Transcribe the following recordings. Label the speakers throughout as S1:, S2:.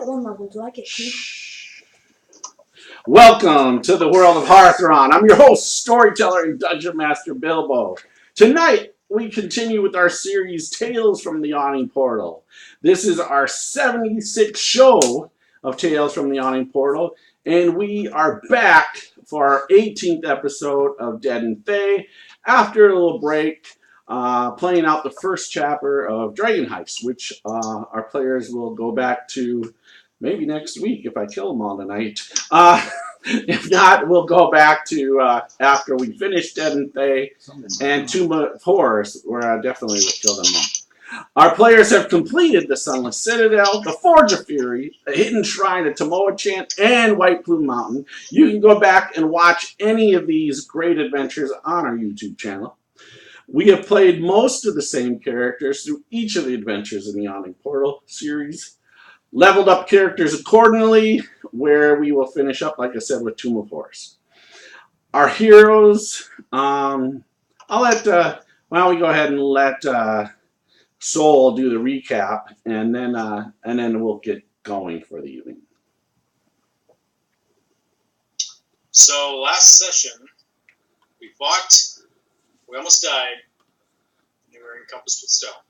S1: at 1 level. Do I get 2?
S2: Welcome to the world of Hearthron. I'm your host, storyteller, and dungeon master Bilbo. Tonight, we continue with our series, Tales from the Yawning Portal. This is our 76th show of Tales from the Yawning Portal, and we are back for our 18th episode of Dead In Thay after a little break, playing out the first chapter of Dragon Heist, which our players will go back to maybe next week if I kill them all tonight. If not, we'll go back to after we finish Dead In Thay and Tomb of Horrors, where I definitely will kill them all. Our players have completed the Sunless Citadel, the Forge of Fury, the Hidden Shrine of Tamoachan, and Plum Mountain. You can go back and watch any of these great adventures on our YouTube channel. We have played most of the same characters through each of the adventures in the Yawning Portal series. Leveled up characters accordingly, where we will finish up, like I said, with Tomb of Horrors. Our heroes, why don't we go ahead and let Soul do the recap, and then we'll get going for the evening.
S3: So last session, we fought, we almost died, and we were encompassed with stone.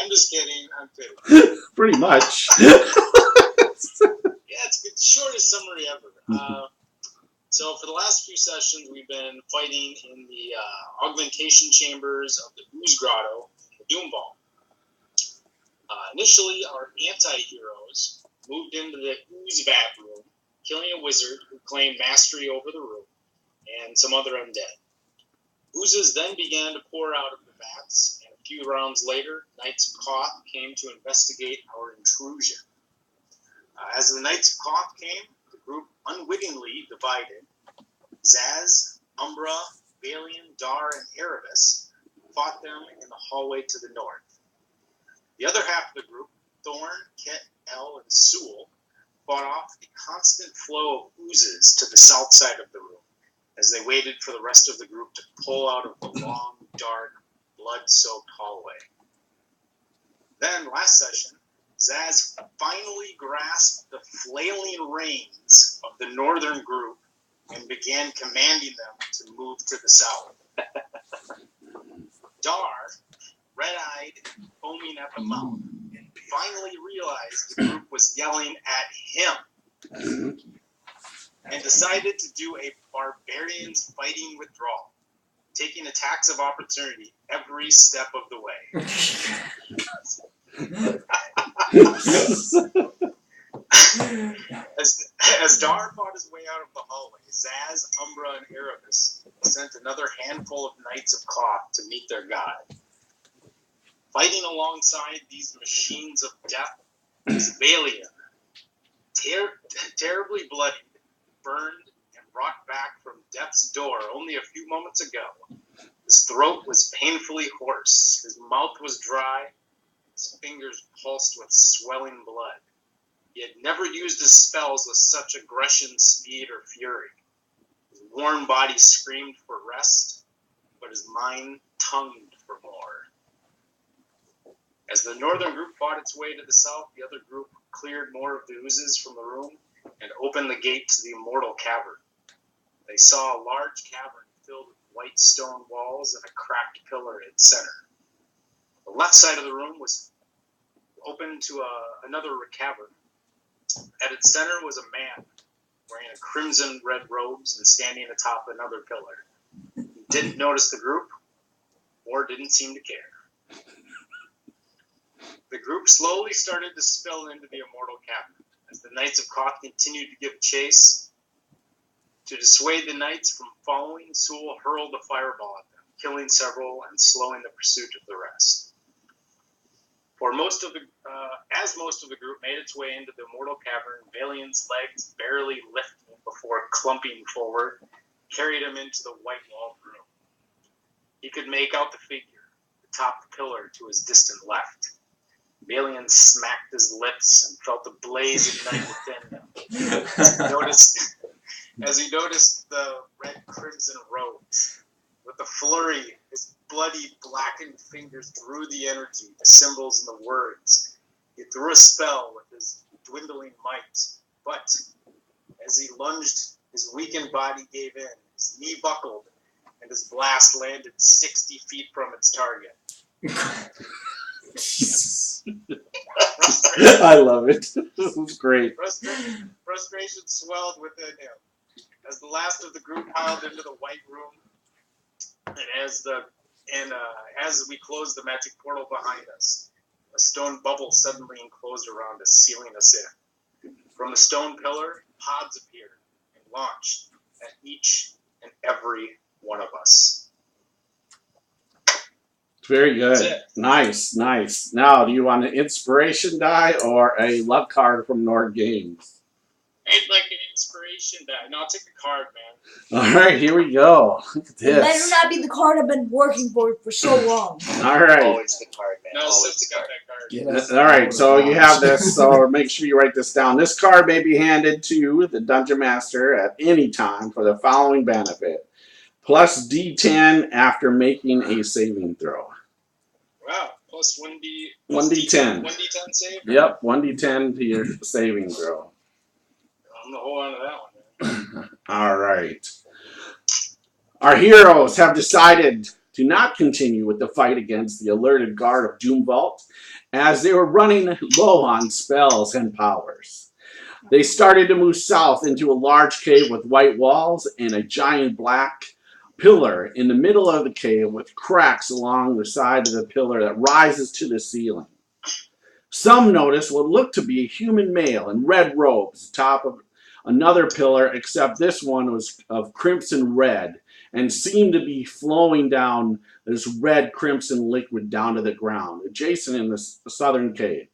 S3: I'm just kidding. I'm kidding.
S2: Pretty much.
S3: Yeah, it's the shortest summary ever. So for the last few sessions, we've been fighting in the augmentation chambers of the Ooze Grotto and the Doomvault. Initially, our anti-heroes moved into the Ooze Vat room, killing a wizard who claimed mastery over the room, and some other undead. Oozes then began to pour out of the vats, and a few rounds later, Knights of Koth came to investigate our intrusion. As the Knights of Koth came, the group unwittingly divided. Zaz, Umbra, Valian, Dar, and Erebus fought them in the hallway to the north. The other half of the group, Thorn, Kit, Elle, and Sewell, fought off a constant flow of oozes to the south side of the room, as they waited for the rest of the group to pull out of the long, dark, blood-soaked hallway. Then, last session, Zaz finally grasped the flailing reins of the northern group and began commanding them to move to the south. Dar, red-eyed, foaming at the mouth, finally realized the group was yelling at him and decided to do a barbarian's fighting withdrawal, taking attacks of opportunity every step of the way. As Dar fought his way out of the hallway, Zaz, Umbra, and Erebus sent another handful of Knights of Koth to meet their god. Fighting alongside these machines of death was Valian, terribly bloodied, burned, and brought back from death's door only a few moments ago. His throat was painfully hoarse, his mouth was dry, his fingers pulsed with swelling blood. He had never used his spells with such aggression, speed, or fury. His worn body screamed for rest, but his mind tongued for more. As the northern group fought its way to the south, the other group cleared more of the oozes from the room and opened the gate to the immortal cavern. They saw a large cavern filled with white stone walls and a cracked pillar in its center. The left side of the room was open to another cavern. At its center was a man wearing a crimson red robes and standing atop another pillar. He didn't notice the group or didn't seem to care. The group slowly started to spill into the immortal cavern as the Knights of Koth continued to give chase. To dissuade the Knights from following, Sewell hurled a fireball at them, killing several and slowing the pursuit of the rest. As most of the group made its way into the immortal cavern, Valian's legs barely lifted before clumping forward, carried him into the white-walled room. He could make out the figure, the top pillar to his distant left. Valian smacked his lips and felt a blaze ignite within him. As he noticed the red crimson robes. With a flurry, his bloody, blackened fingers through the energy, the symbols, and the words. He threw a spell with his dwindling might, but as he lunged, his weakened body gave in, his knee buckled, and his blast landed 60 feet from its target.
S2: I love it. This is great.
S3: Frustration swelled within him. As the last of the group piled into the white room, and as we closed the magic portal behind us, a stone bubble suddenly enclosed around us, sealing us in. From the stone pillar, pods appeared and launched at each and every one of us.
S2: Very good. Nice, nice. Now, do you want an inspiration die or a luck card from Nord Games?
S3: I'd like an inspiration die. No, I'll take the card, man.
S2: All right, here we go. Look at
S1: It better
S2: this.
S1: not be the card I've been working for so long.
S2: All right.
S3: Always the card, man. No, Always the card.
S2: All right, so you have this, so make sure you write this down. This card may be handed to the Dungeon Master at any time for the following benefit. Plus D10 after making a saving throw.
S3: Wow, plus 1D...
S2: 1D10.
S3: 1D10 save?
S2: Yep, 1D10 to your saving throw.
S3: I'm going to hold on to that one, man.
S2: All right. Our heroes have decided to not continue with the fight against the alerted guard of Doomvault, as they were running low on spells and powers. They started to move south into a large cave with white walls and a giant black pillar in the middle of the cave with cracks along the side of the pillar that rises to the ceiling. Some noticed what looked to be a human male in red robes atop of another pillar, except this one was of crimson red and seemed to be flowing down this red crimson liquid down to the ground, adjacent in the southern cave.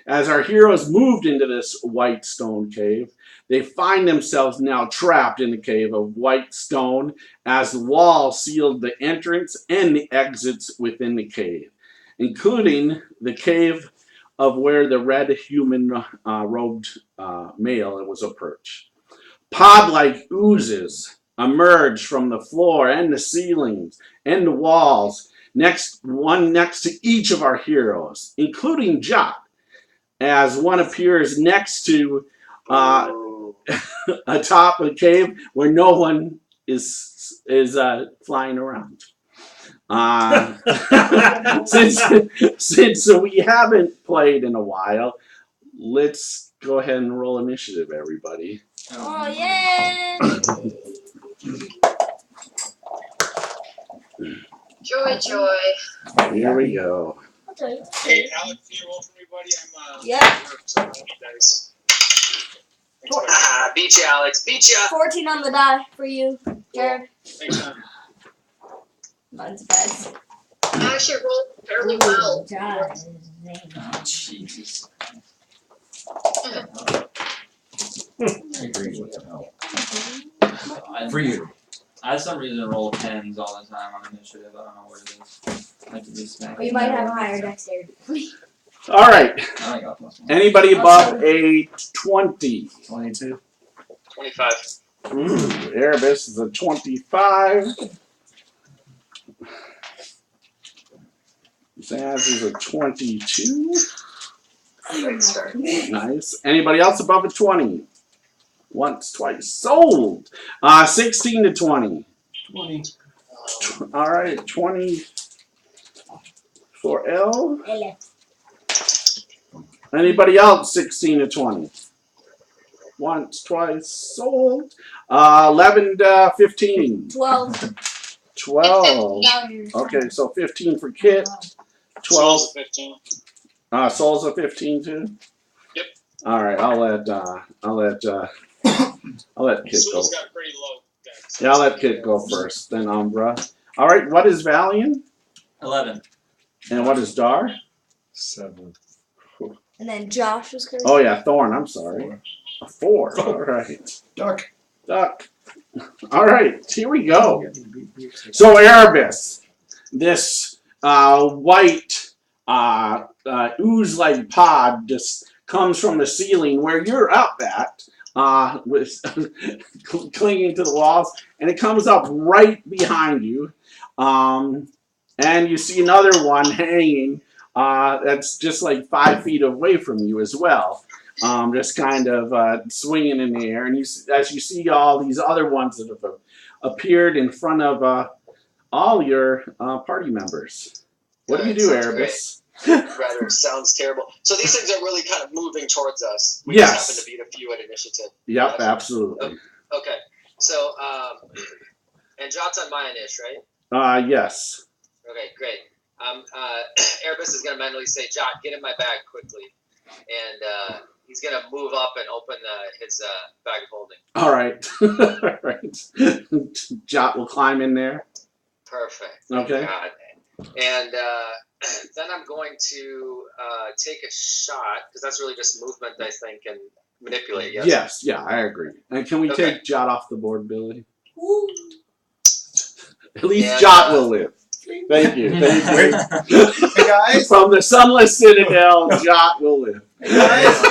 S2: As our heroes moved into this white stone cave, they find themselves now trapped in the cave of white stone, as the wall sealed the entrance and the exits within the cave, including the cave of where the red human robed male was approached. Pod-like oozes emerged from the floor and the ceilings and the walls next to each of our heroes, including Jot, as one appears next to atop a cave where no one is flying around. Since we haven't played in a while, let's go ahead and roll initiative, everybody.
S1: Oh, yeah!
S4: Joy, joy.
S2: Here we go.
S1: Okay.
S3: Hey, Alex, can you roll for me, buddy? I'm,
S1: Yeah.
S3: so I need dice.
S4: Beat you, Alex. Beat you.
S1: 14 on the die for you, Jared.
S3: Thanks, man.
S1: Mine's best.
S4: I actually rolled fairly well.
S5: Jesus. For you. I have some reason to roll 10s all the time on initiative. I don't know what it is. I have to be smacked.
S1: Or you might have a higher dexterity.
S2: All right.
S5: I got plus 1.
S2: Anybody above a 20?
S5: 22.
S3: 25.
S2: Erebus is a 25. Zaz is a 22.
S4: Great start.
S2: Nice. Anybody else above a 20? Once, twice. Sold. 16 to 20.
S5: 20.
S2: All right. 20 for Elle. Anybody else 16 to 20? Once, twice. Sold. 11 to 15.
S1: 12.
S2: 12. Okay, so 15 for Kit. 12.
S3: 15.
S2: Soul's a 15 too.
S3: Yep.
S2: All right, I'll let Kit go.
S3: Soul's got pretty low dex.
S2: Yeah, I'll let Kit go first, then Umbra. All right, what is Valiant?
S5: 11.
S2: And what is Dar?
S6: 7.
S1: And then Josh was correct.
S2: Oh yeah, Thorn. I'm sorry. A 4. All right.
S6: Duck.
S2: Duck. All right, here we go. So Erebus, this white ooze-like pod just comes from the ceiling where you're up at, with clinging to the walls, and it comes up right behind you, and you see another one hanging that's just like 5 feet away from you as well. Just kind of swinging in the air. And as you see all these other ones that have appeared in front of all your party members. What do you do, Erebus?
S4: Rather sounds terrible. So these things are really kind of moving towards us. We
S2: Yes.
S4: just happen to beat a few at initiative.
S2: Yep,
S4: Gotcha.
S2: absolutely.
S4: Okay. So, and Jot's on my initiative, right?
S2: Yes.
S4: Okay, great. Erebus is going to mentally say, Jot, get in my bag quickly. And he's going to move up and open his bag of holding.
S2: All right. All right. Jot will climb in there.
S4: Perfect.
S2: Okay.
S4: God. And then I'm going to take a shot, because that's really just movement, I think, and manipulate, yes?
S2: Yes, yeah, I agree. And can we take Jot off the board, Billy? At least Jot will live. Thank you. Thank you.
S6: Hey guys,
S2: From the Sunless Citadel, Jot will live.
S6: hey guys,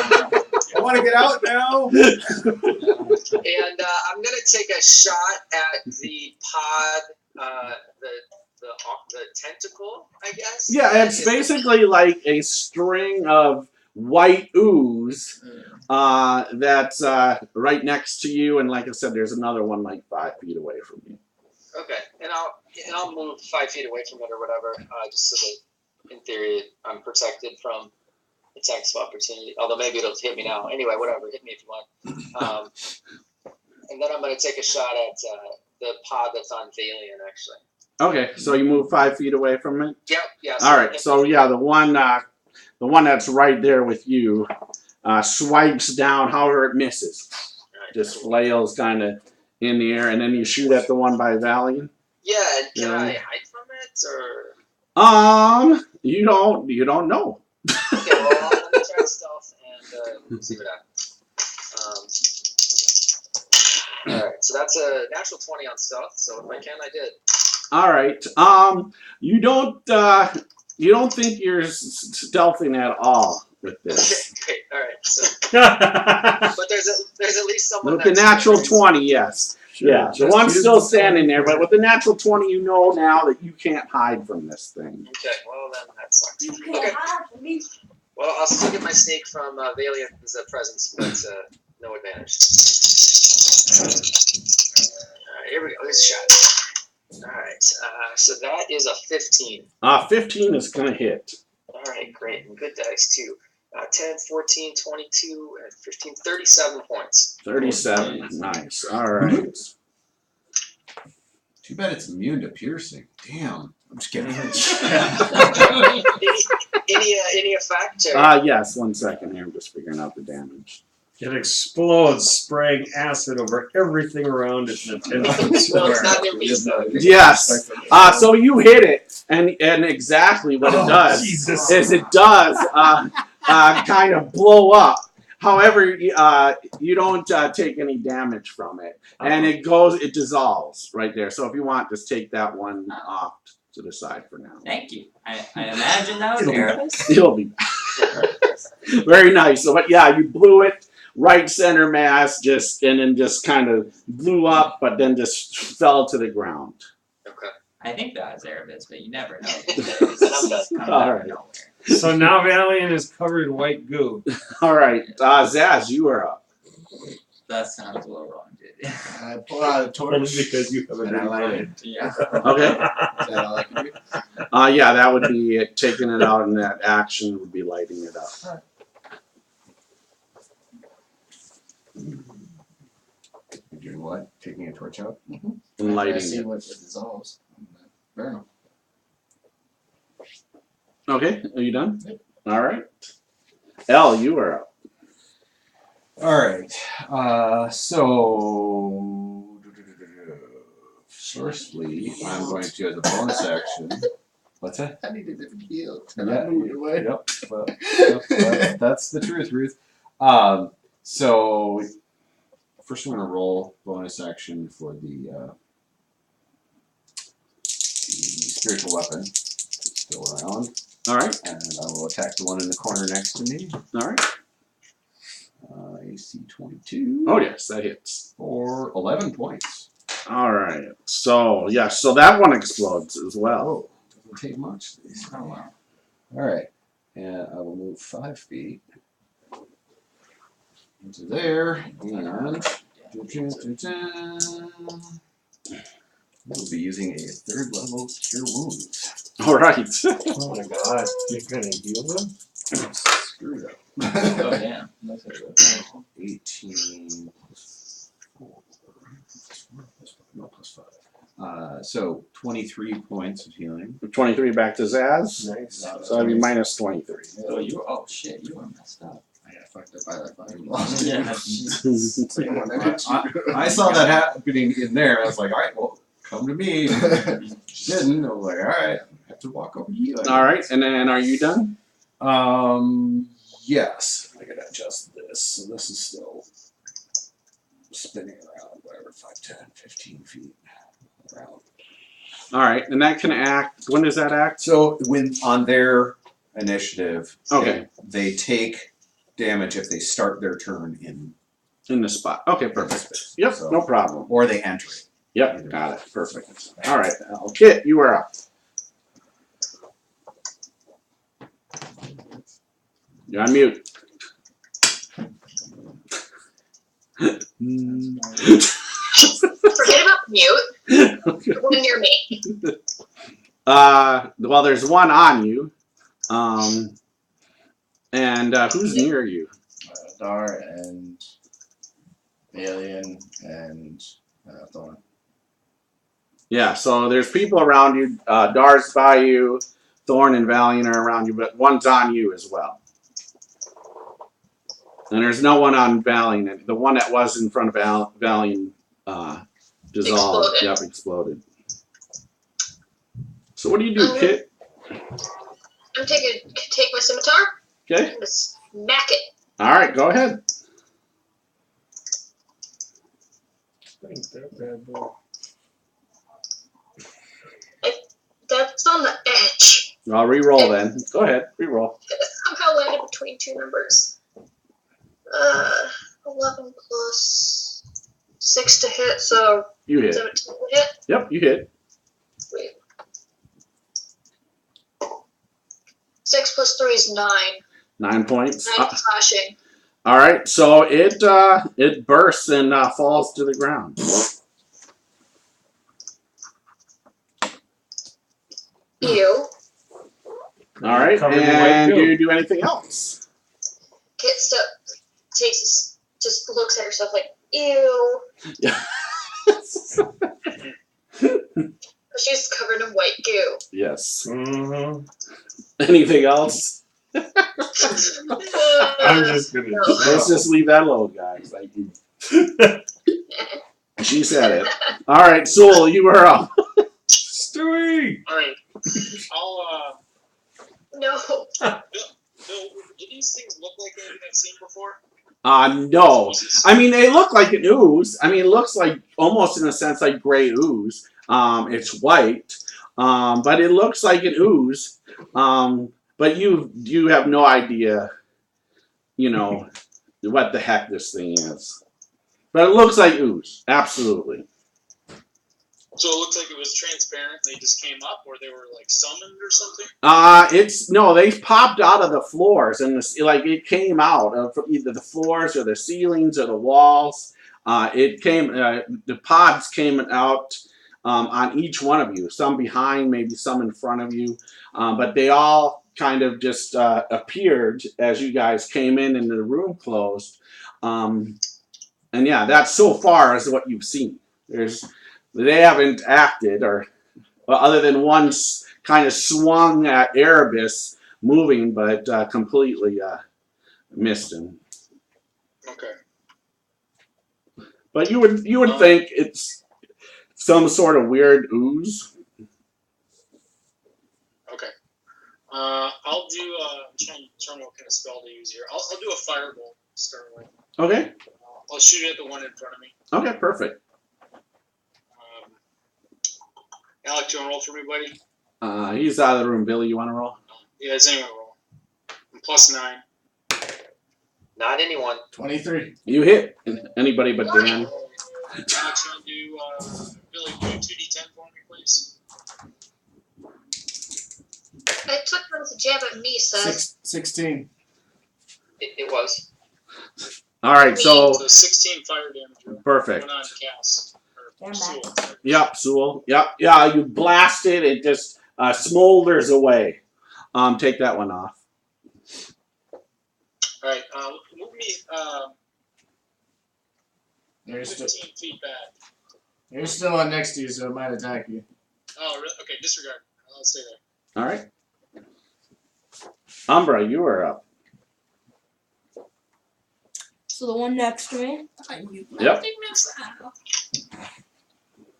S6: I want to get out now.
S4: And I'm going to take a shot at the pod, the tentacle, I guess?
S2: Yeah, it's basically like a string of white ooze that's right next to you, and like I said, there's another one like 5 feet away from you.
S4: Okay, and I'll move 5 feet away from it or whatever, just so that in theory I'm protected from attacks of opportunity. Although maybe it'll hit me now. Anyway, whatever, hit me if you want. And then I'm going to take a shot at the pod that's on Valian, actually.
S2: Okay, so you move 5 feet away from it.
S4: Yep. Yeah.
S2: All right, so yeah, the one that's right there with you swipes down. However, it misses.
S4: Right.
S2: Just flails kind of in the air, and then you shoot at the one by Valiant.
S4: Yeah. Can I hide from it or?
S2: You don't know.
S4: Okay. Well, let me try stealth and see what happens. All right. So that's a natural 20 on stealth. So if I can, I did.
S2: All right. You don't think you're stealthing at all with this.
S4: Okay, great. All right. So, but there's at least someone.
S2: With the natural 20, yes.
S6: Sure,
S2: Yeah, the
S6: just
S2: one's
S6: use
S2: still
S6: the
S2: standing
S6: 20.
S2: there, but with the natural 20, you know now that you can't hide from this thing.
S4: Okay. Well, then that sucks. Okay. Well, I'll still get my snake from Valiant's presence, but no advantage. All right, here we go. Here's a shot. All right, so that is a 15.
S2: 15 is going to hit.
S4: All right, great. And good dice, too. 10, 14, 22, and 15, 37 points.
S2: 37. Nice. All right.
S6: Too bad it's immune to piercing. Damn. I'm just kidding.
S4: Any effect? Or?
S2: Yes, 1 second here. I'm just figuring out the damage.
S7: It explodes, spraying acid over everything around it.
S4: Well, it's not near me, so.
S2: Yes. So you hit it, and exactly what it does is it does kind of blow up. However, you don't take any damage from it, and it dissolves right there. So if you want, just take that one off to the side for now.
S5: Thank you. I imagine that was Erebus.
S2: It'll be very nice. So, but yeah, you blew it right center mass, and then just kind of blew up, but then just fell to the ground.
S4: Okay.
S5: I think that was Erebus, but you never know.
S4: I'm done.
S2: All right.
S7: So now Valiant is covered in white goo.
S2: All right, Zaz, you are up.
S5: That sounds a little wrong, dude.
S6: I pull out a torch
S7: because you have a
S6: and I light it.
S5: Yeah.
S2: Okay.
S6: Is that all I can do?
S2: Yeah, that would be it. Taking it out, and that action would be lighting it up.
S6: You're doing what? Taking a torch out?
S2: And
S6: I
S2: lighting
S6: see
S2: it.
S6: what dissolves. Burn.
S2: Okay, are you done?
S6: Yep.
S2: All right. Elle, you are up.
S6: Alright. So firstly, I'm going to, as a bonus action. What's that? I need a different heal.
S2: Yeah.
S6: Yep. Well, that's the truth, Ruth. So first I'm going to roll bonus action for the spiritual weapon. It's still around.
S2: All right.
S6: And I will attack the one in the corner next to me.
S2: All right.
S6: AC 22.
S2: Oh yes, that hits.
S6: For 11 points.
S2: All right. So yeah, so that one explodes as well.
S6: Oh, Doesn't take much.
S5: Oh wow.
S6: All right, and I will move 5 feet into there, and we'll be using a 3rd level Cure Wounds.
S2: All right.
S7: Oh my god, you're gonna heal them?
S6: Screwed up.
S5: Oh damn. That's a good one.
S6: 18 plus 4 plus 5. No, plus 5. So 23 points of healing.
S2: 23 back to Zaz.
S7: Nice.
S2: So that'd be minus 23.
S5: Oh, you. Oh shit, you were messed up.
S6: I got fucked up by that fucking lost.
S5: Yeah.
S6: I saw that happening in there. I was like, all right, well, come to me. She didn't. I was like, all right, I have to walk over here.
S2: All right, and then are you done?
S6: Yes. I gotta adjust this. So this is still spinning around, whatever, 5, 10, 15 feet around.
S2: All right, and that can act. When does that act?
S6: So when on their initiative,
S2: Okay.
S6: they take damage if they start their turn
S2: In the spot. Okay, perfect. Yep,
S6: So-
S2: no problem.
S6: or they enter it.
S2: Yep, got it. Perfect. All right, Kit, you are up. You're on mute.
S8: Forget about mute. One near me.
S2: Well, there's one on you. And who's near you?
S9: Dar and Alien and Thorn.
S2: Yeah, so there's people around you. Dar's by you. Thorn and Valiant are around you, but one's on you as well. And there's no one on Valiant. The one that was in front of Valiant dissolved.
S8: Exploded.
S2: Yep, exploded. So what do you do, Kit?
S8: I'm take my scimitar
S2: Okay.
S8: and smack it.
S2: All right, go ahead.
S7: Ain't that bad, boy.
S8: That's on the edge.
S2: I'll re-roll then. Go ahead, re-roll.
S8: It somehow landed between 2 numbers. 11 plus 6 to hit, so
S2: You hit.
S8: 17 to hit.
S2: Yep, you hit.
S8: Wait. 6 plus 3 is 9.
S2: 9 points.
S8: 9 slashing.
S2: All right, so it bursts and falls to the ground.
S8: Ew.
S2: All right,
S7: Covered in white
S2: and
S7: goo.
S2: do you do anything else?
S8: Kit just looks at herself like, ew. She's covered in white goo.
S2: Yes.
S7: Mm-hmm.
S2: Anything else?
S7: I'm just gonna.
S8: No.
S2: Let's just leave that alone, guys. Thank you. She said it. All right, Soul, you are up.
S7: Stewie!
S3: Alright. I'll,
S8: No.
S3: Bill, do these things look like anything I've seen before?
S2: No. I mean, they look like an ooze. I mean, it looks like, almost in a sense, like gray ooze. It's white, but it looks like an ooze. But you have no idea, what the heck this thing is. But it looks like ooze, absolutely.
S3: So it looks like it was transparent and they just came up, or they were like summoned or something?
S2: They popped out of the floors, and it came out of either the floors or the ceilings or the walls. The pods came out on each one of you, some behind, maybe some in front of you, but they all kind of just appeared as you guys came in and the room closed. And yeah, that's so far as what you've seen. They haven't acted, or other than one kind of swung at Erebus moving, but completely missed him.
S3: Okay.
S2: But you would think it's some sort of weird ooze.
S3: Okay. I'll do, I'm trying to determine what kind of spell to use here. I'll do a firebolt, Sterling.
S2: Okay.
S3: I'll shoot it at the one in front of me.
S2: Okay, perfect.
S3: Alec, do you want to roll for me, buddy?
S2: He's out of the room. Billy, you want to roll?
S3: Yeah, does anyone roll? I'm +9.
S4: Not anyone.
S9: 23.
S2: You hit anybody but Dan.
S3: Alex, you want to do, Billy, do 2d10 for me, please?
S8: I took one to jab at me, Seth.
S9: 16.
S4: It was.
S2: All right, so
S3: So 16 fire damage.
S2: perfect.
S3: Went on Cass. Or
S1: Stand
S3: Sewell.
S2: Yep, Sewell. Yep, yeah. You blast it; it just smolders away. Take that one off.
S3: All right, move me
S9: You're
S3: 15 feet back.
S9: you're still on next to you, so it might attack you.
S3: Oh, really? Okay, disregard. I'll stay there.
S2: All right. Umbra, you are up.
S1: So the one next to me.
S2: Yep.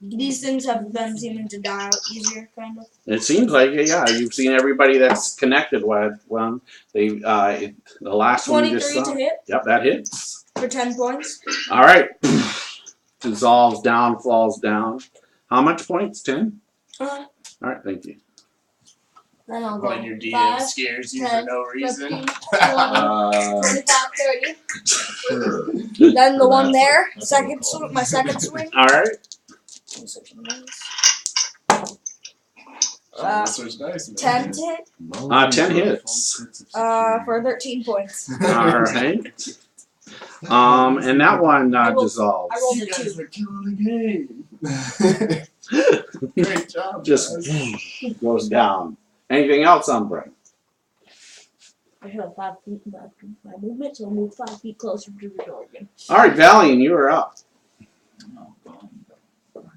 S1: These things have been seeming to die out easier, kind of.
S2: It seems like it, yeah. You've seen everybody that's connected with one. They the last one you just
S1: 23
S2: saw.
S1: to hit
S2: Yep, that hits.
S1: for 10 points.
S2: All right. Dissolves down, falls down. How much points? 10?
S1: Uh,
S2: All right, thank you.
S1: then I'll go
S9: When your DM
S1: 5,
S9: scares you
S1: 10,
S9: for no reason.
S1: 15, 20,
S2: Uh,
S1: 25, 30. Then the one there, second swing, my second swing.
S2: all right.
S9: Switch dice, man.
S1: 10 to hit,
S2: 10 hits.
S1: for 13 points.
S2: All right. And that one
S1: I
S2: dissolves.
S1: rolled
S9: You
S1: a
S9: guys
S1: 2.
S9: are killing the game. Great job.
S2: Just
S9: guys.
S2: goes down. Anything else, Umbra?
S1: I have 5 feet my movement, so I'll move 5 feet closer to the door again.
S2: All right, Valiant, you are up.
S5: Go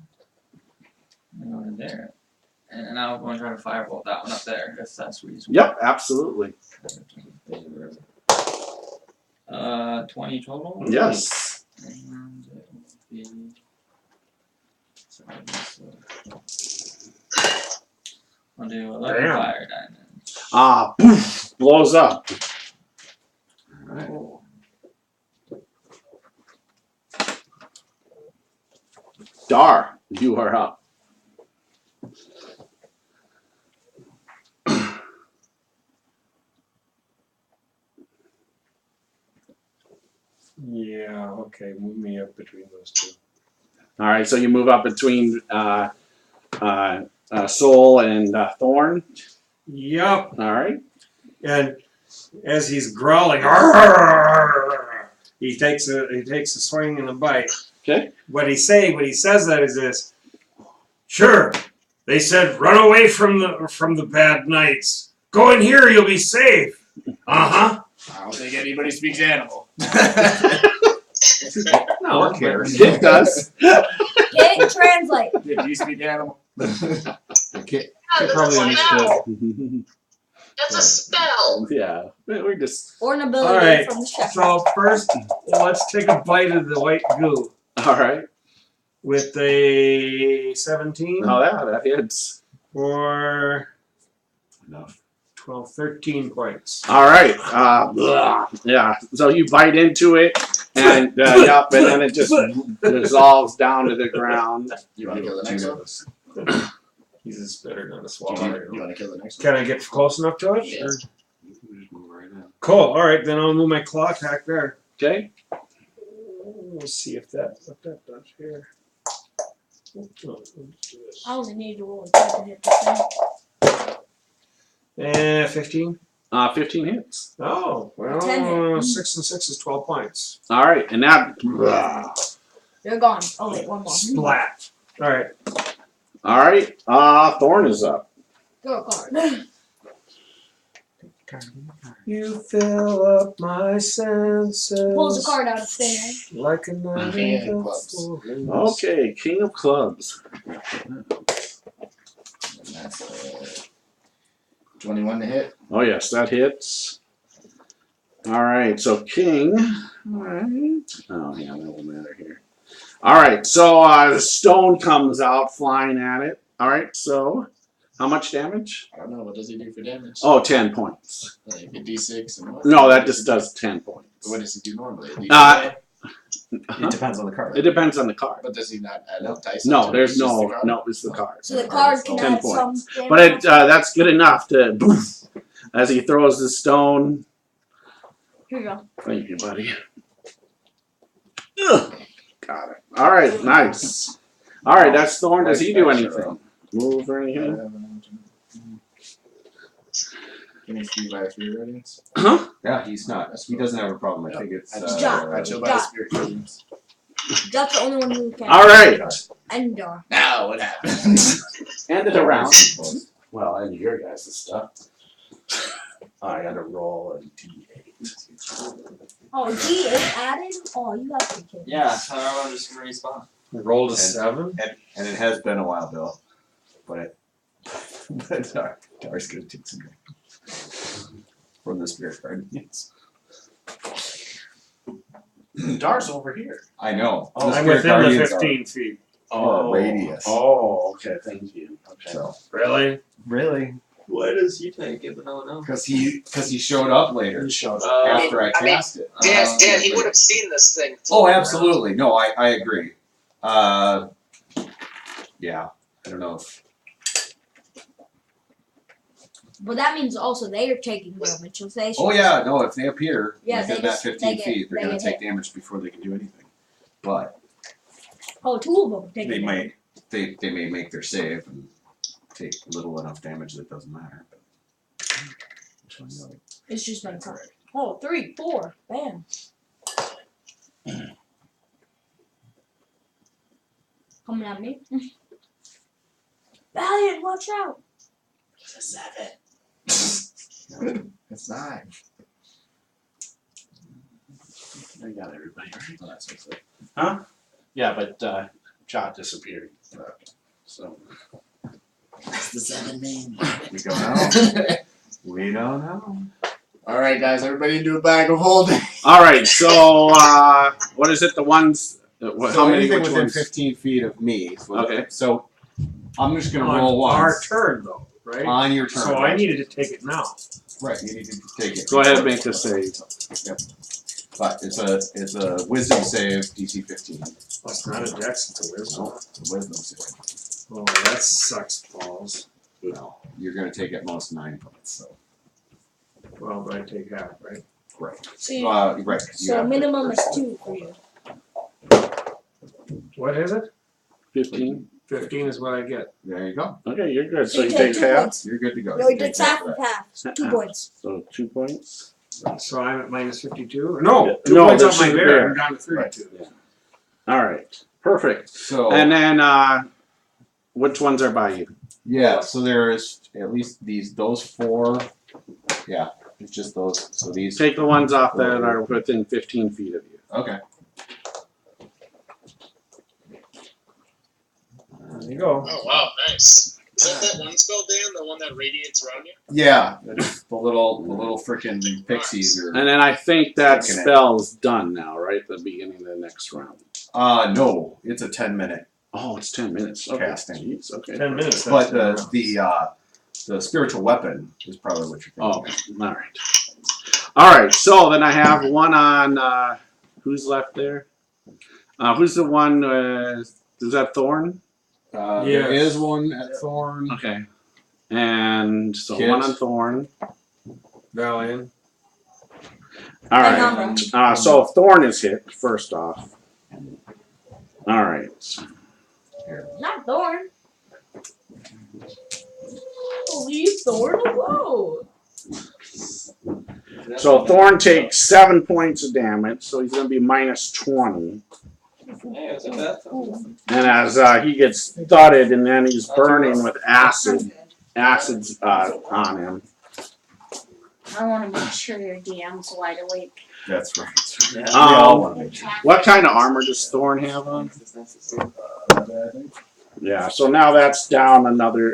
S5: in there. And I'll go and try to firebolt that one up there if that's reasonable.
S2: Yep, absolutely.
S5: 20 total?
S2: Yes.
S5: And it will be. Sorry, I'll do 11
S7: Damn.
S5: fire damage.
S2: Poof, blows up. All right. Dar, you are up.
S7: Yeah, okay, move me up between those two.
S2: All right, so you move up between Soul and Thorn.
S7: Yep,
S2: All right.
S7: and as he's growling, he takes a swing and a bite.
S2: Okay.
S7: What he's saying when he says that is this: sure, they said run away from the bad knights. Go in here, you'll be safe. Uh-huh.
S9: I don't think anybody speaks animal.
S7: No one cares.
S2: It does.
S1: Get translate.
S9: Did you speak animal?
S8: Yeah, that's a spell. That's a spell.
S2: Yeah, we're just.
S1: Or an ability
S7: All right,
S1: from the shepherd.
S7: so first, let's take a bite of the white goo
S2: All right.
S7: with a 17
S2: Oh, that hits.
S7: for
S2: Enough.
S7: 12, 13 points.
S2: All right. Yeah. So you bite into it, and yep, and then it just dissolves down to the ground.
S9: You want to kill the next one?
S7: He's just better not to
S9: You
S7: swallow.
S9: want to kill the next one?
S7: Can I get close enough to it?
S9: Yeah.
S7: Or- Cool. All right, then I'll move my claw attack there.
S2: Okay.
S7: We'll see if that what that does here.
S1: I only need to roll a 10 to hit this thing.
S7: 15.
S2: 15 hits.
S7: Oh,
S1: 10
S7: well,
S1: hit.
S7: 6 and 6 is 12 points.
S2: All right, and that.
S1: They're gone. Oh wait, one more.
S7: Splat. All right.
S2: All right. Thorn is up.
S1: Go card.
S7: You fill up my senses.
S1: Pulls a card out of thin air.
S7: Like a knife
S9: King
S7: in
S9: of
S7: the
S9: clubs.
S7: forest.
S2: Okay, King of Clubs.
S9: And that's 21 to hit.
S2: Oh yes, that hits. All right, so King. All right. Oh yeah, that won't matter here. All right, so the stone comes out flying at it. All right, so how much damage?
S9: I don't know. What does he do for damage?
S2: Oh, 10 points.
S9: Like a d6 and what?
S2: No, that just does 10 points.
S9: What does he do normally? A D4?
S2: Uh-huh.
S7: It depends on the card.
S2: It depends on the card.
S9: But does he not add up dice?
S2: No,
S9: onto it?
S2: there's
S9: It's just
S2: no,
S9: the card?
S2: no, it's the card.
S1: So the card can
S2: 10
S1: add some
S2: points.
S1: damage.
S2: But it that's good enough to boof, as he throws the stone.
S1: Here you go.
S2: Thank you, buddy. Ugh. Got it. All right, nice. All right, that's Thorn. Does he do anything? Move or anything?
S9: Can he see by 3 radiance?
S2: Huh?
S6: Yeah, he's not. He doesn't have a problem. I think it's.
S1: John.
S9: I chill by
S1: John.
S9: spirit radiance.
S1: That's the only one who can.
S2: All right.
S1: And Dar.
S9: Now what happens?
S2: End of the round. Well, and your guys' stuff. I gotta roll a d8.
S1: Oh, D8 added? Oh, you guys are kidding.
S5: Yeah, I'm just gonna respawn.
S7: Rolled a 7.
S6: And it has been a while, Bill. But Dar's gonna take some from the spirit guardians.
S2: Dar's over here.
S6: I know.
S2: Oh,
S6: The
S7: I'm
S6: spirit
S7: within the
S6: guardians
S7: 15 feet.
S6: are radius.
S2: Oh, okay. Thank you. Okay.
S6: So
S7: Really?
S6: really,
S5: Why does he take it but no one else?
S6: because he showed up later
S2: He shows up.
S6: after I
S4: I mean,
S6: cast it.
S4: Dan, he would have seen this thing.
S6: Oh, absolutely. No, I agree. Yeah, I don't know if.
S1: But that means also they are taking damage. So they
S6: Oh yeah, no. If they appear
S1: Yeah,
S6: within
S1: they
S6: that
S1: just-
S6: 15
S1: they
S6: feet, they're
S1: they
S6: gonna
S1: get
S6: take
S1: hit.
S6: damage before they can do anything. But
S1: Oh, 2 of them are taking
S6: they
S1: damage.
S6: might they may make their save and take little enough damage that it doesn't matter. But
S1: It's just been fun. Oh, 3, 4. Bam. Coming at me. Valiant, watch out.
S2: It's a 7.
S9: It's 9.
S2: I got everybody right.
S6: Oh, that's what's up.
S2: Huh? Yeah, but Jot disappeared. So
S9: What's the 7 name?
S6: We don't know. We don't know.
S9: Alright, guys, everybody into a bag of holding.
S2: all right. So what is it? The ones. How many?
S6: Anything
S2: Which
S6: within
S2: ones?
S6: 15 feet of me. So
S2: Okay.
S6: So I'm just gonna
S7: On
S6: roll
S7: our
S6: once
S7: turn, though, right?
S6: on your turn.
S7: So I needed to take it now.
S6: Right, you need to take it.
S2: Go ahead and make the save.
S6: Yep. But it's a wisdom save, DC 15.
S7: Oh, it's not a dex, it's a wisdom.
S6: No, it's a wisdom save.
S7: Oh, that sucks balls.
S6: No, you're gonna take at most 9 points. So
S7: Well, but I take half, right?
S6: right.
S1: So, you,
S6: Right. 'cause you
S1: so
S6: have the
S1: minimum is
S6: first
S1: 2 for you.
S7: What is it?
S2: 15.
S7: 15 is what I get.
S6: There you go.
S2: Okay, you're good. So
S1: you
S2: you
S1: take
S2: take
S1: 2
S2: half.
S1: points.
S6: You're good to go.
S1: No, he takes half
S6: of
S1: of half. 2 points.
S2: So 2 points.
S7: So I'm at minus 52? No, 2
S2: No,
S7: points
S2: that's
S7: off my
S2: just
S7: bear.
S2: bear.
S7: I'm down to 32.
S2: All right. Perfect.
S6: So
S2: And then which ones are by you?
S6: yeah, so there is at least those 4. Yeah, it's just those. So these.
S2: Take the ones off that are within 15 feet of you.
S6: Okay.
S7: There you go.
S3: Oh wow, nice. Is that one spell, Dan? The one that radiates around you?
S6: Yeah, the little freaking pixies are.
S2: And then I think that
S6: Taking it.
S2: spell's done now, right? At the beginning of the next round.
S6: No, it's a 10-minute.
S2: Oh, it's 10 minutes. Okay.
S6: Casting.
S2: Jeez, okay.
S7: 10 minutes.
S6: But
S7: that's
S6: the spiritual weapon is probably what you're
S2: Oh,
S6: thinking.
S2: all right. All right. So then I have one on. Who's left there? Who's the one? Is that Thorn?
S6: There is one at Thorn.
S2: Okay. And so
S6: Kit.
S2: one on Thorn.
S7: Valiant.
S2: All
S1: And
S2: right. So Thorn is hit first off. All right.
S1: Not Thorn. Leave Thorn alone.
S2: So Thorn takes 7 points of damage, so he's going to be minus 20.
S5: Hey, it's a bad thing.
S2: And as he gets thudded, and then he's burning with acids on him.
S10: I want to make sure your DM's wide awake.
S6: That's right.
S5: Yeah.
S6: We all want to make sure.
S2: What kind of armor does Thorn have on? Yeah, so now that's down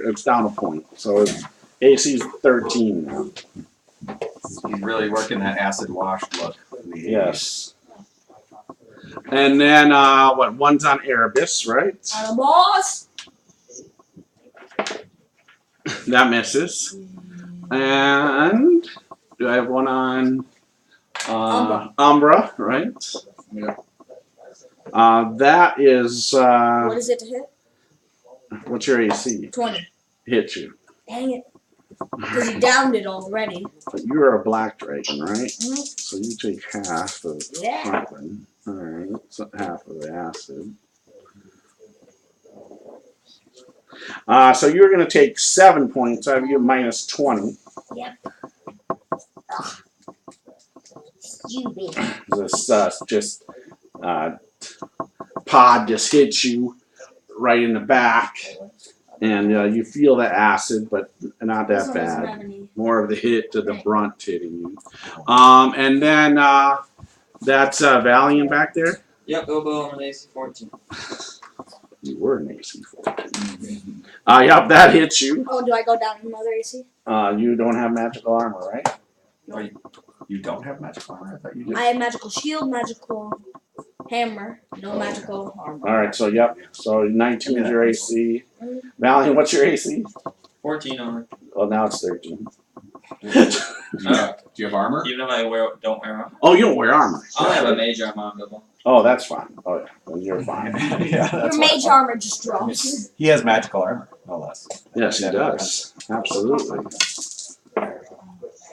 S2: it's down a point. So it's AC's 13 now.
S6: He's really working that acid wash look. In the 80s.
S2: Yes. And then, one's on Erebus, right?
S1: Boss.
S2: That misses. And do I have one on Umbra, right?
S9: Yeah.
S2: That is,
S1: What is it to hit?
S2: what's your AC?
S1: 20.
S2: Hit you.
S1: Dang it. Because he downed it already.
S2: But you're a black dragon, right?
S1: Mhm.
S2: So you take half of
S1: Yeah.
S2: something. Alright, so half of the acid. So you're going to take 7 points. I have you minus 20.
S1: Yep. Stupid.
S2: This pod just hits you right in the back, and you feel the acid, but not
S1: This
S2: that
S1: one doesn't
S2: bad.
S1: have any.
S2: More of the hit to the brunt hitting you. And then that's Valiant back there.
S5: Yep, Bilbo on an AC 14.
S2: You were an AC 14. Yep, that hits you.
S1: Oh, do I go down another AC?
S2: You don't have magical armor, right?
S6: Oh, you don't have magical armor? I thought you did.
S1: I have magical shield, magical hammer, no magical armor.
S2: All right, so yep. So 19 is your AC. Valiant, what's your AC?
S5: 14 on
S2: Well, now it's 13.
S6: Do you have armor?
S5: Even if I don't wear armor.
S2: Oh, you don't wear armor.
S5: I only have a mage armor on Bilbo.
S2: Oh, that's fine. Oh, yeah. Then you're fine.
S6: Yeah, that's
S1: Your mage armor just drops.
S6: He has magical armor, no less.
S2: Yes, he does. Absolutely.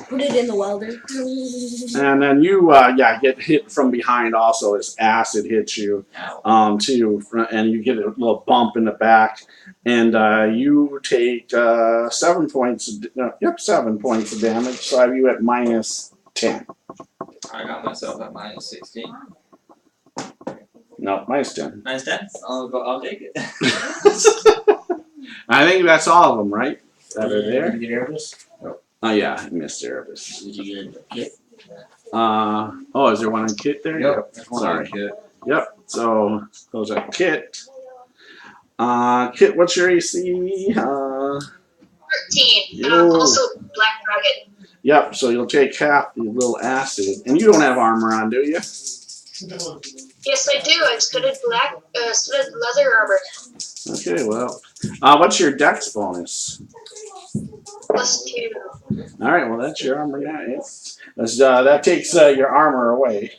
S1: Put it in the welder.
S2: And then you, get hit from behind also as acid hits you, too. And you get a little bump in the back. And you take 7 points. 7 points of damage. So I have you at minus 10.
S5: I got myself at minus 16.
S2: No, minus 10.
S5: Minus 10? I'll take it.
S2: I think that's all of them, right? That are there.
S9: Did you get Erebus?
S2: Oh yeah, I missed Erebus.
S9: Did you get a kit?
S2: Is there one in Kit there?
S6: Yep, there's one
S2: Sorry.
S6: Kit.
S2: Yep. So those are Kit. Kit, what's your AC?
S8: 13.
S2: Yo.
S8: Also Black Dragon.
S2: Yep. So you'll take half the little acid, and you don't have armor on, do you?
S8: Yes, I do. I've studied leather armor.
S2: Okay. Well, what's your Dex bonus?
S8: +2.
S2: All right. Well, that's your armor now. That takes your armor away.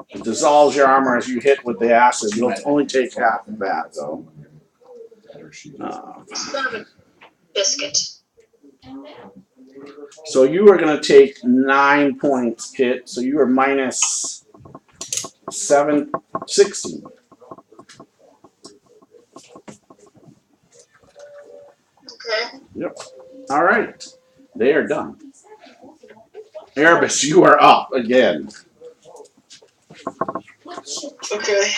S2: It dissolves your armor as you hit with the acid. You'll only take half of that, though.
S8: Son of a biscuit.
S2: So you are going to take 9 points, Kit. So you are minus 16.
S8: Okay.
S2: Yep. All right. They are done. Erebus, you are up again.
S4: Okay.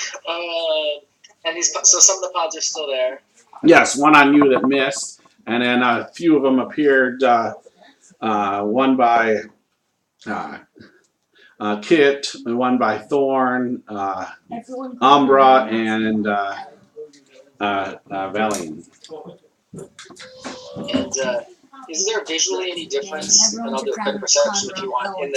S4: And so some of the pods are still there.
S2: Yes, one on you that missed, and then a few of them appeared. One by Kit, one by Thorn, Umbra, and Valiant.
S4: And is there visually any difference? And I'll do a quick perception if you want in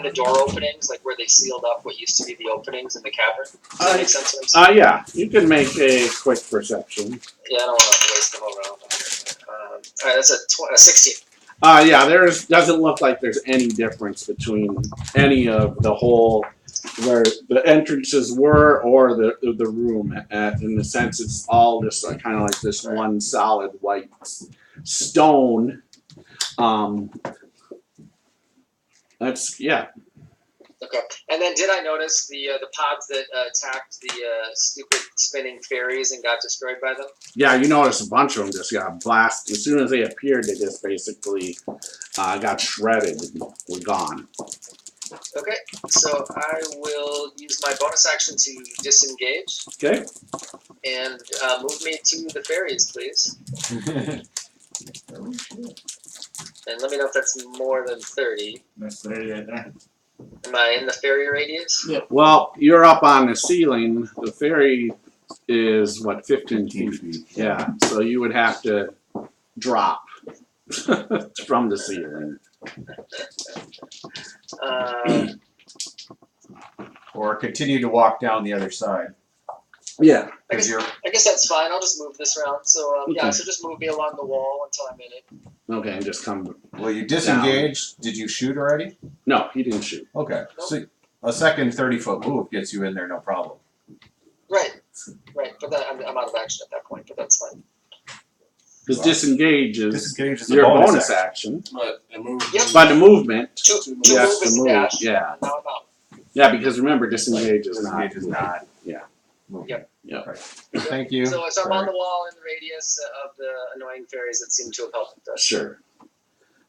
S4: the door openings, like where they sealed up what used to be the openings in the cavern. Does that make sense? What I'm saying?
S2: Yeah, you can make a quick perception.
S4: Yeah, I don't want to waste the whole round. All right, that's a 16.
S2: There doesn't look like there's any difference between any of the whole where the entrances were or the room. In the sense, it's all just kind of like this one solid white stone.
S4: Okay. And then did I notice the pods that attacked the stupid spinning fairies and got destroyed by them?
S2: Yeah, you notice a bunch of them just got blasted. As soon as they appeared, they just basically got shredded and were gone.
S4: Okay, so I will use my bonus action to disengage.
S2: Okay.
S4: And move me to the fairies, please. And let me know if that's more than 30.
S9: That's 30 right there.
S4: Am I in the fairy radius?
S9: Yeah.
S2: Well, you're up on the ceiling. The fairy is, 15 feet? Yeah, so you would have to drop from the ceiling.
S6: Or continue to walk down the other side.
S2: Yeah.
S4: I guess that's fine. I'll just move this round. So so just move me along the wall until I'm in it.
S2: Okay, and just come.
S6: Well, you disengaged. Did you shoot already?
S2: No, he didn't shoot.
S6: Okay. So a second 30-foot move gets you in there, no problem.
S4: Right. But I'm out of action at that point, but that's fine.
S2: Because disengage is
S6: your bonus
S2: action.
S9: But the movement.
S4: Yep.
S2: But the movement,
S4: Two
S2: you have
S4: move
S2: to
S4: is
S2: move.
S4: dash.
S2: Yeah.
S4: Now I'm out.
S2: Yeah, because remember, disengage is not.
S6: Yeah.
S4: Yep.
S6: Right. Thank you.
S4: So I'm on the wall in the radius of the annoying fairies that seem to have helped us.
S2: Sure.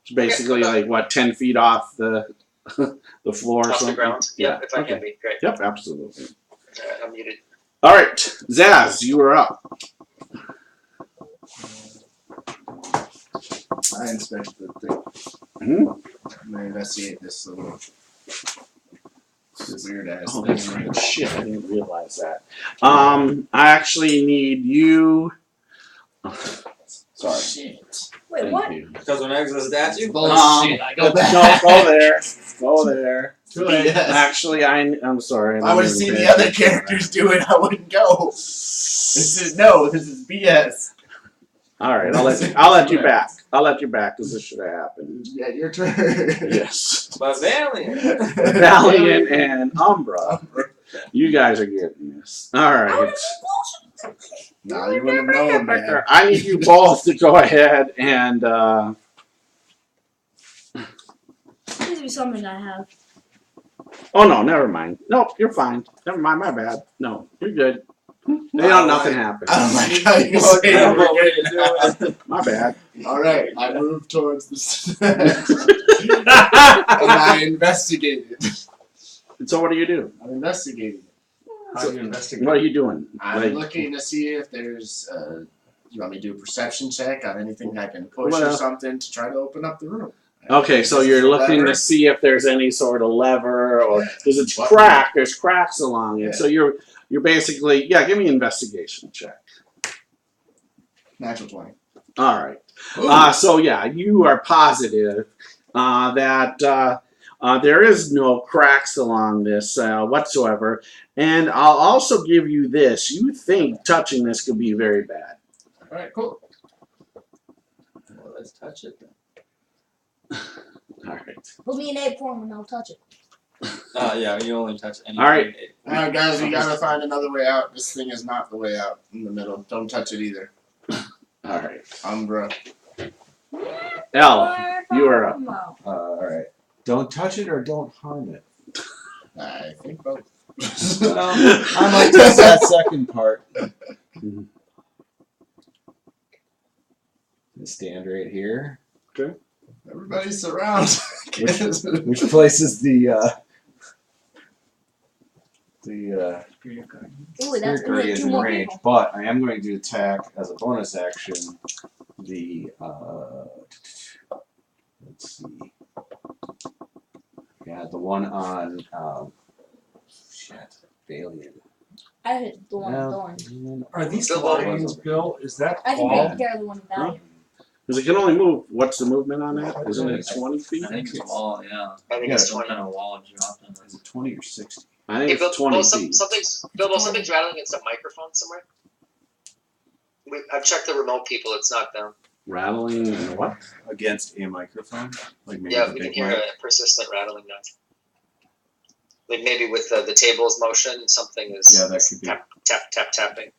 S2: It's basically like what, 10 feet off the the floor or
S4: Off
S2: something.
S4: the ground.
S2: Yeah.
S4: Yep, if I can be. Great.
S2: Yep, absolutely.
S4: I'm muted.
S2: All right, Zaz, you are up.
S9: I inspect the thing.
S2: Hmm?
S9: I'm gonna investigate this little weird ass
S2: Oh,
S9: thing.
S2: that's right. Shit, I didn't realize that. I actually need you. Sorry.
S9: Shit.
S1: Wait,
S2: Thank
S1: what?
S2: you.
S5: Because when Eggs is at you.
S9: Bullshit. I go back.
S2: No, go there. Go there.
S9: Too late. Yes.
S2: Actually, I'm sorry.
S9: If I would have seen the other characters do it, I wouldn't go. This is BS.
S2: All right, I'll let you back. I'll let you back because this should have happened.
S9: Yeah, your turn.
S2: Yes.
S5: But Valiant.
S2: Valiant and Umbra. You guys are getting this. All right.
S9: Nah, you wouldn't have known, man.
S2: I need you both to go ahead and
S1: Please be something I have.
S2: oh no, never mind. Nope, you're fine. Never mind, my bad. No, you're good. Nothing happened.
S9: I don't like how you say
S5: I don't know
S9: it.
S5: what way to do it.
S2: My bad.
S9: Alright, I moved towards the and I investigated.
S2: So what do you do?
S9: I'm investigating.
S7: How do you investigate?
S2: What are you doing?
S9: I'm
S2: Like,
S9: looking to see if there's you want me to do a perception check on anything I can push or
S2: Well-
S9: something to try to open up the room.
S2: okay, so
S9: This
S2: you're
S9: is a
S2: looking
S9: lever.
S2: to see if there's any sort of lever or because it's
S9: What?
S2: cracked. There's cracks along it.
S9: Yeah.
S2: So you're basically give me an investigation check.
S9: Natural 20.
S2: All right.
S9: Ooh.
S2: So you are positive that there is no cracks along this whatsoever, and I'll also give you this. You think touching this could be very bad.
S9: Alright, cool.
S5: Well, let's touch it then.
S2: All right.
S1: Put me in aid form and I'll touch it.
S5: Yeah, you only touch any.
S2: All right.
S9: Alright, guys, we gotta find another way out. This thing is not the way out in the middle. Don't touch it either.
S2: All right.
S9: Umbra.
S2: Elle, you are up.
S6: Alright. Don't touch it or don't harm it.
S9: I think both.
S6: Well, I might take that second part. Stand right here.
S9: Everybody's surrounded.
S6: Which places the
S1: Ooh, that's
S6: Spirit
S1: gonna hit
S6: is
S1: 2
S6: in
S1: more
S6: range,
S1: people.
S6: but I am going to attack as a bonus action the let's see. Yeah, the one on Valiant.
S1: I hit the one with
S6: No.
S1: thorns.
S7: Are these
S4: Bilbo.
S7: lines, Bill? Is that
S1: I can
S7: all?
S1: take care of the one with value.
S2: Because it can only move. What's the movement on that? Isn't it 20 feet?
S5: I think it's a wall, yeah.
S4: I think
S6: Yeah,
S4: it's
S5: Some
S4: 20.
S5: kind of wall dropped in
S6: Is it 20 or 60?
S2: I think
S4: Hey,
S2: it's 20 feet.
S4: Something's rattling against a microphone somewhere. I've checked the remote people. It's not them.
S2: Rattling and what?
S6: Against a microphone? Like maybe
S4: Yeah,
S6: the
S4: we can
S6: big
S4: hear
S6: mic?
S4: a persistent rattling now. Like maybe with the table's motion, something is
S6: Yeah, that could be.
S4: tapping.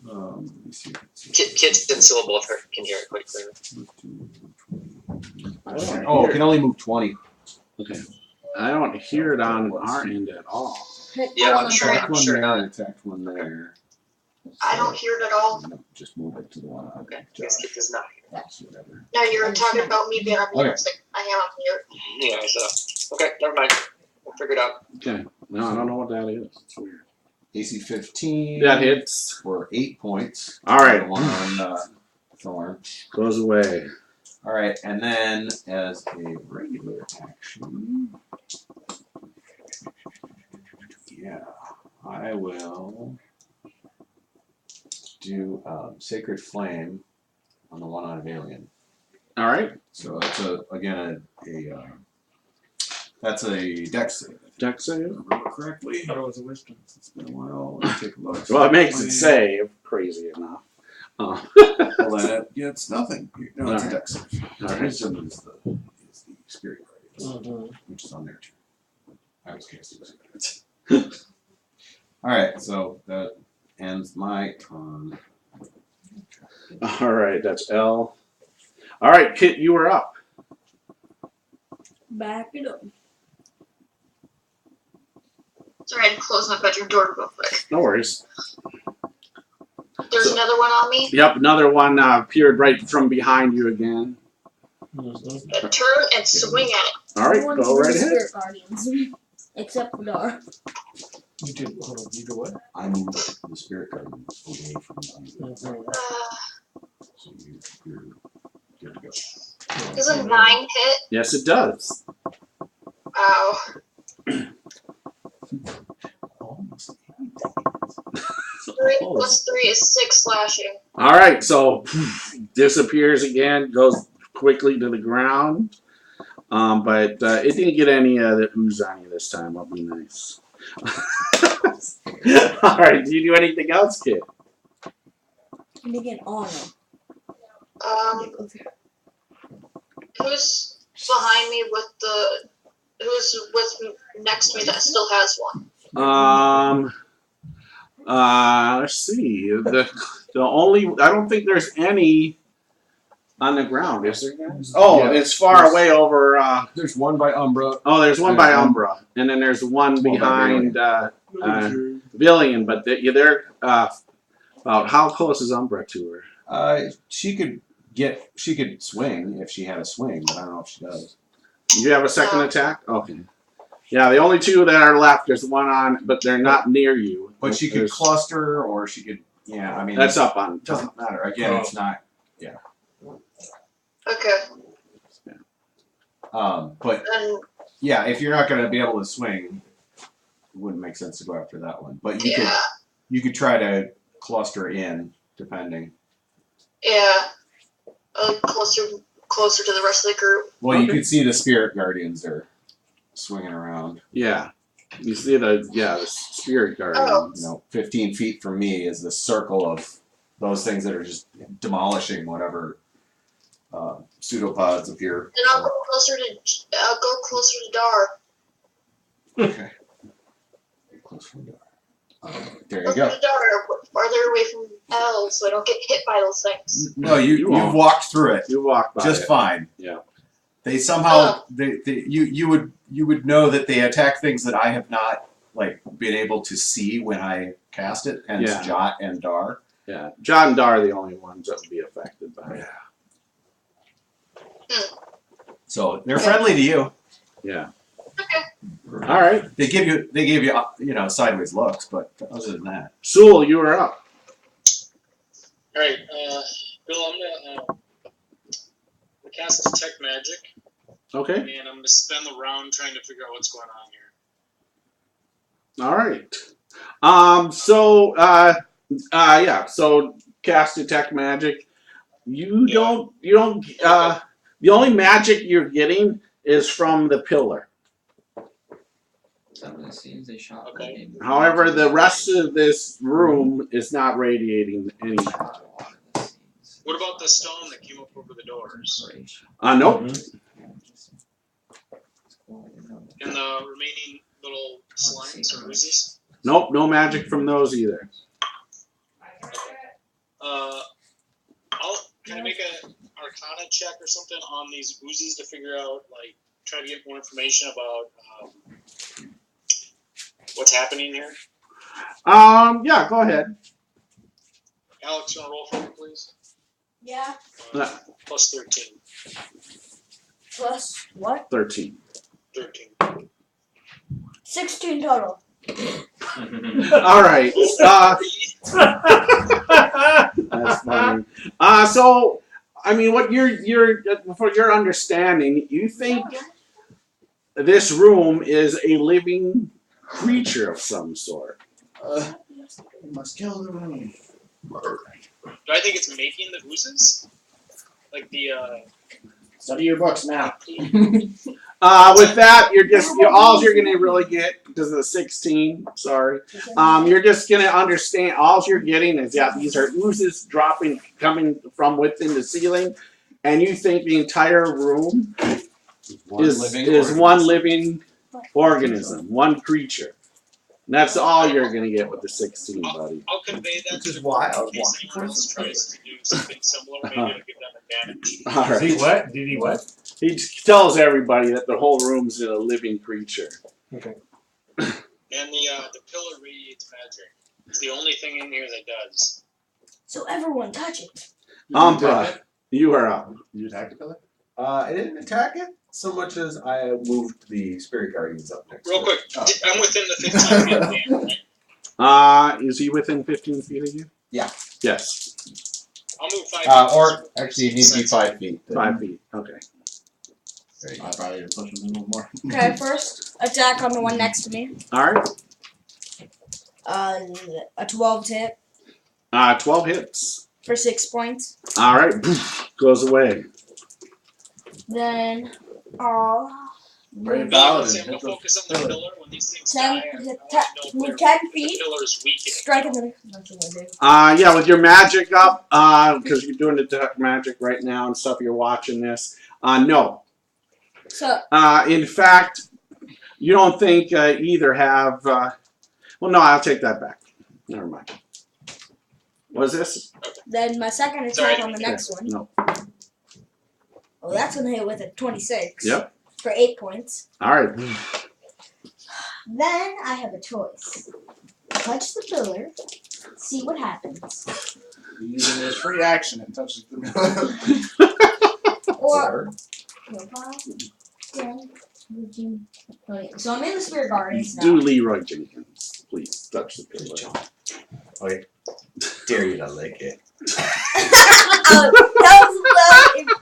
S6: Let me see.
S4: Kids and Syl both can hear it quite clearly.
S6: Oh, it can only move 20.
S2: Okay. I don't hear it on our end at all.
S1: Hit
S4: Yeah,
S1: the
S4: I'm
S1: one
S4: sure.
S1: with
S6: Attack one
S4: sure
S6: there,
S4: not.
S6: and attack one there.
S8: I don't hear it at all.
S6: No, just move it to the one on
S4: Okay, this kid does not hear.
S6: Josh, whatever.
S8: No, you're talking about me being on mute.
S6: Okay.
S8: It's like, I am on mute.
S4: Yeah, so okay, never mind. We'll figure it out.
S2: Okay. No, I don't know what that is. It's weird.
S6: AC 15.
S2: That hits.
S6: For 8 points.
S2: All right.
S6: The one on Thorn.
S2: Goes away.
S6: All right, and then as a regular action, I will do Sacred Flame on the one on Valiant.
S2: All right.
S6: So that's that's a dex save.
S2: Dex save.
S6: If I remember correctly.
S7: I thought it was a wisdom.
S6: It's been a while. Let's take a look.
S2: Well, it makes it save. Crazy enough.
S6: Well, then it gets nothing. No, it's a dex save.
S2: All right.
S6: Wisdom is the spirit guardian, which is on there too. I was casting secrets. All right, so that ends my turn.
S2: All right. That's Elle. All right, Kit, you are up.
S1: Back it up.
S8: Sorry, I had to close my bedroom door real quick.
S2: No worries.
S8: There's
S2: So-
S8: another one on me.
S2: Yep, another one appeared right from behind you again.
S8: turn and swing at it.
S2: All right,
S1: Everyone's
S2: go right
S1: the
S2: ahead.
S1: Spirit Guardians. Except for Dar.
S11: You do. Hold on. You do what?
S6: I moved the spirit guardian away from you. So you're good to go.
S8: Does a 9 hit?
S2: Yes, it does.
S8: Wow.
S6: Almost
S8: 3 plus 3 is 6 slashing.
S2: All right, so disappears again, goes quickly to the ground. But it didn't get any of the ooze on you this time. I'll be nice. All right, do you do anything else, kid?
S1: Can they get on him?
S8: Who's behind me with the? Who's with next to me that still has one?
S2: Let's see. The only I don't think there's any on the ground, is there, guys? Oh,
S11: Yeah.
S2: it's far away over.
S11: There's one by Umbra.
S2: Oh, there's one by Umbra, and then there's one behind Villian. But they're about how close is Umbra to her?
S6: She could swing if she had a swing, but I don't know if she does.
S2: You have a second attack? Okay. Yeah, the only two that are left, there's one on, but they're not near you.
S6: But she could cluster, or she could. Yeah, I mean
S2: that's up on.
S6: It doesn't matter. Again, it's not. Yeah.
S8: Okay.
S6: But yeah, if you're not going to be able to swing, it wouldn't make sense to go after that one. But you could try to cluster in, depending.
S8: Yeah. Closer to the rest of the group.
S6: Well, you could see the spirit guardians are swinging around.
S2: Yeah, you see the spirit guardian.
S8: Oh.
S6: 15 feet from me is the circle of those things that are just demolishing whatever pseudopods appear.
S8: And I'll go closer to Dar.
S6: Okay. Close from Dar. There you
S8: Closer
S6: go.
S8: to Dar, farther away from Elle, so I don't get hit by those things.
S6: No, you've walked through it.
S2: You walked by
S6: just
S2: it.
S6: fine.
S2: Yeah.
S6: They somehow you would know that they attack things that I have not been able to see when I cast it, and it's Jot and Dar.
S2: Yeah, Jot and Dar are the only ones that would be affected by it.
S6: So they're friendly to you.
S2: Yeah.
S8: Okay.
S2: All right.
S6: They give you sideways looks, but other than that,
S2: Sewell, you are up.
S3: All right, Bill, I'm gonna cast Detect Magic.
S2: Okay.
S3: And I'm gonna spend the round trying to figure out what's going on here.
S2: All right. So cast Detect Magic. You don't. The only magic you're getting is from the pillar.
S3: Okay.
S2: However, the rest of this room is not radiating any magic.
S3: What about the stone that came up over the doors?
S2: Nope.
S3: And the remaining little slimes or oozes?
S2: Nope, no magic from those either.
S3: Can I make an Arcana check or something on these oozes to figure out, try to get more information about what's happening here?
S2: Yeah, go ahead.
S3: Alex, you want to roll for me, please?
S1: Yeah.
S3: Plus 13.
S1: Plus what?
S2: 13.
S3: 13.
S1: 16 total.
S2: All right. That's funny. So, I mean, what for your understanding, you think this room is a living creature of some sort?
S9: Must kill the room.
S3: Do I think it's making the oozes?
S9: Study your books now.
S2: With that, all you're gonna really get because of the 16. Sorry, you're just gonna understand. All you're getting is these are oozes coming from within the ceiling, and you think the entire room is one living organism, one creature. And that's all you're gonna get with the 16, buddy.
S3: I'll convey that to the
S9: wild.
S3: in case anyone else tries to do something similar. Maybe it'll give them advantage.
S2: All right.
S7: Did he what? Did he what?
S2: He tells everybody that the whole room's a living creature.
S7: Okay.
S3: And the pillar radiates magic. It's the only thing in here that does.
S1: So everyone touch it.
S2: Umbra, you are up.
S9: You attack the pillar?
S6: I didn't attack it so much as I moved the Spirit Guardians up next.
S3: Real
S6: to
S3: quick,
S6: it. Oh.
S3: I'm within the 15 feet of him, right?
S2: Is he within 15 feet of you?
S6: Yeah.
S2: Yes.
S3: I'll move 5 feet.
S6: Or actually, you need to be 5 feet.
S2: 5 feet. Okay.
S6: There you
S9: I probably need to push him a little more.
S10: Okay, first attack on the one next to me.
S2: All right.
S10: A 12 hit
S2: 12 hits.
S10: for 6 points.
S2: All right. Goes away.
S10: Then,
S9: Brave
S3: I'll
S9: Paladin.
S3: go focus on the pillar when these things
S10: 10,
S3: die. I want to know
S10: move
S3: if
S10: 10
S3: the
S10: feet,
S3: pillar's weak.
S10: strike in the. That's what I do.
S2: Yeah, with your magic up, because you're doing the dark magic right now and stuff, you're watching this. No.
S10: So,
S2: In fact, you don't think either have. Well, no, I'll take that back. Never mind. What is this?
S10: then my second attack
S3: Sorry.
S10: on the next one.
S2: No.
S10: Oh, that's gonna hit with a 26.
S2: Yep.
S10: For 8 points.
S2: All right.
S10: Then I have a choice. Touch the pillar, see what happens.
S9: Using his free action and touches the
S10: Or 5, 10, 15, 20. So I'm in the Spirit Guardians now.
S2: Do Leroy Jenkins, please touch the pillar.
S6: Okay. Dare you to lick it.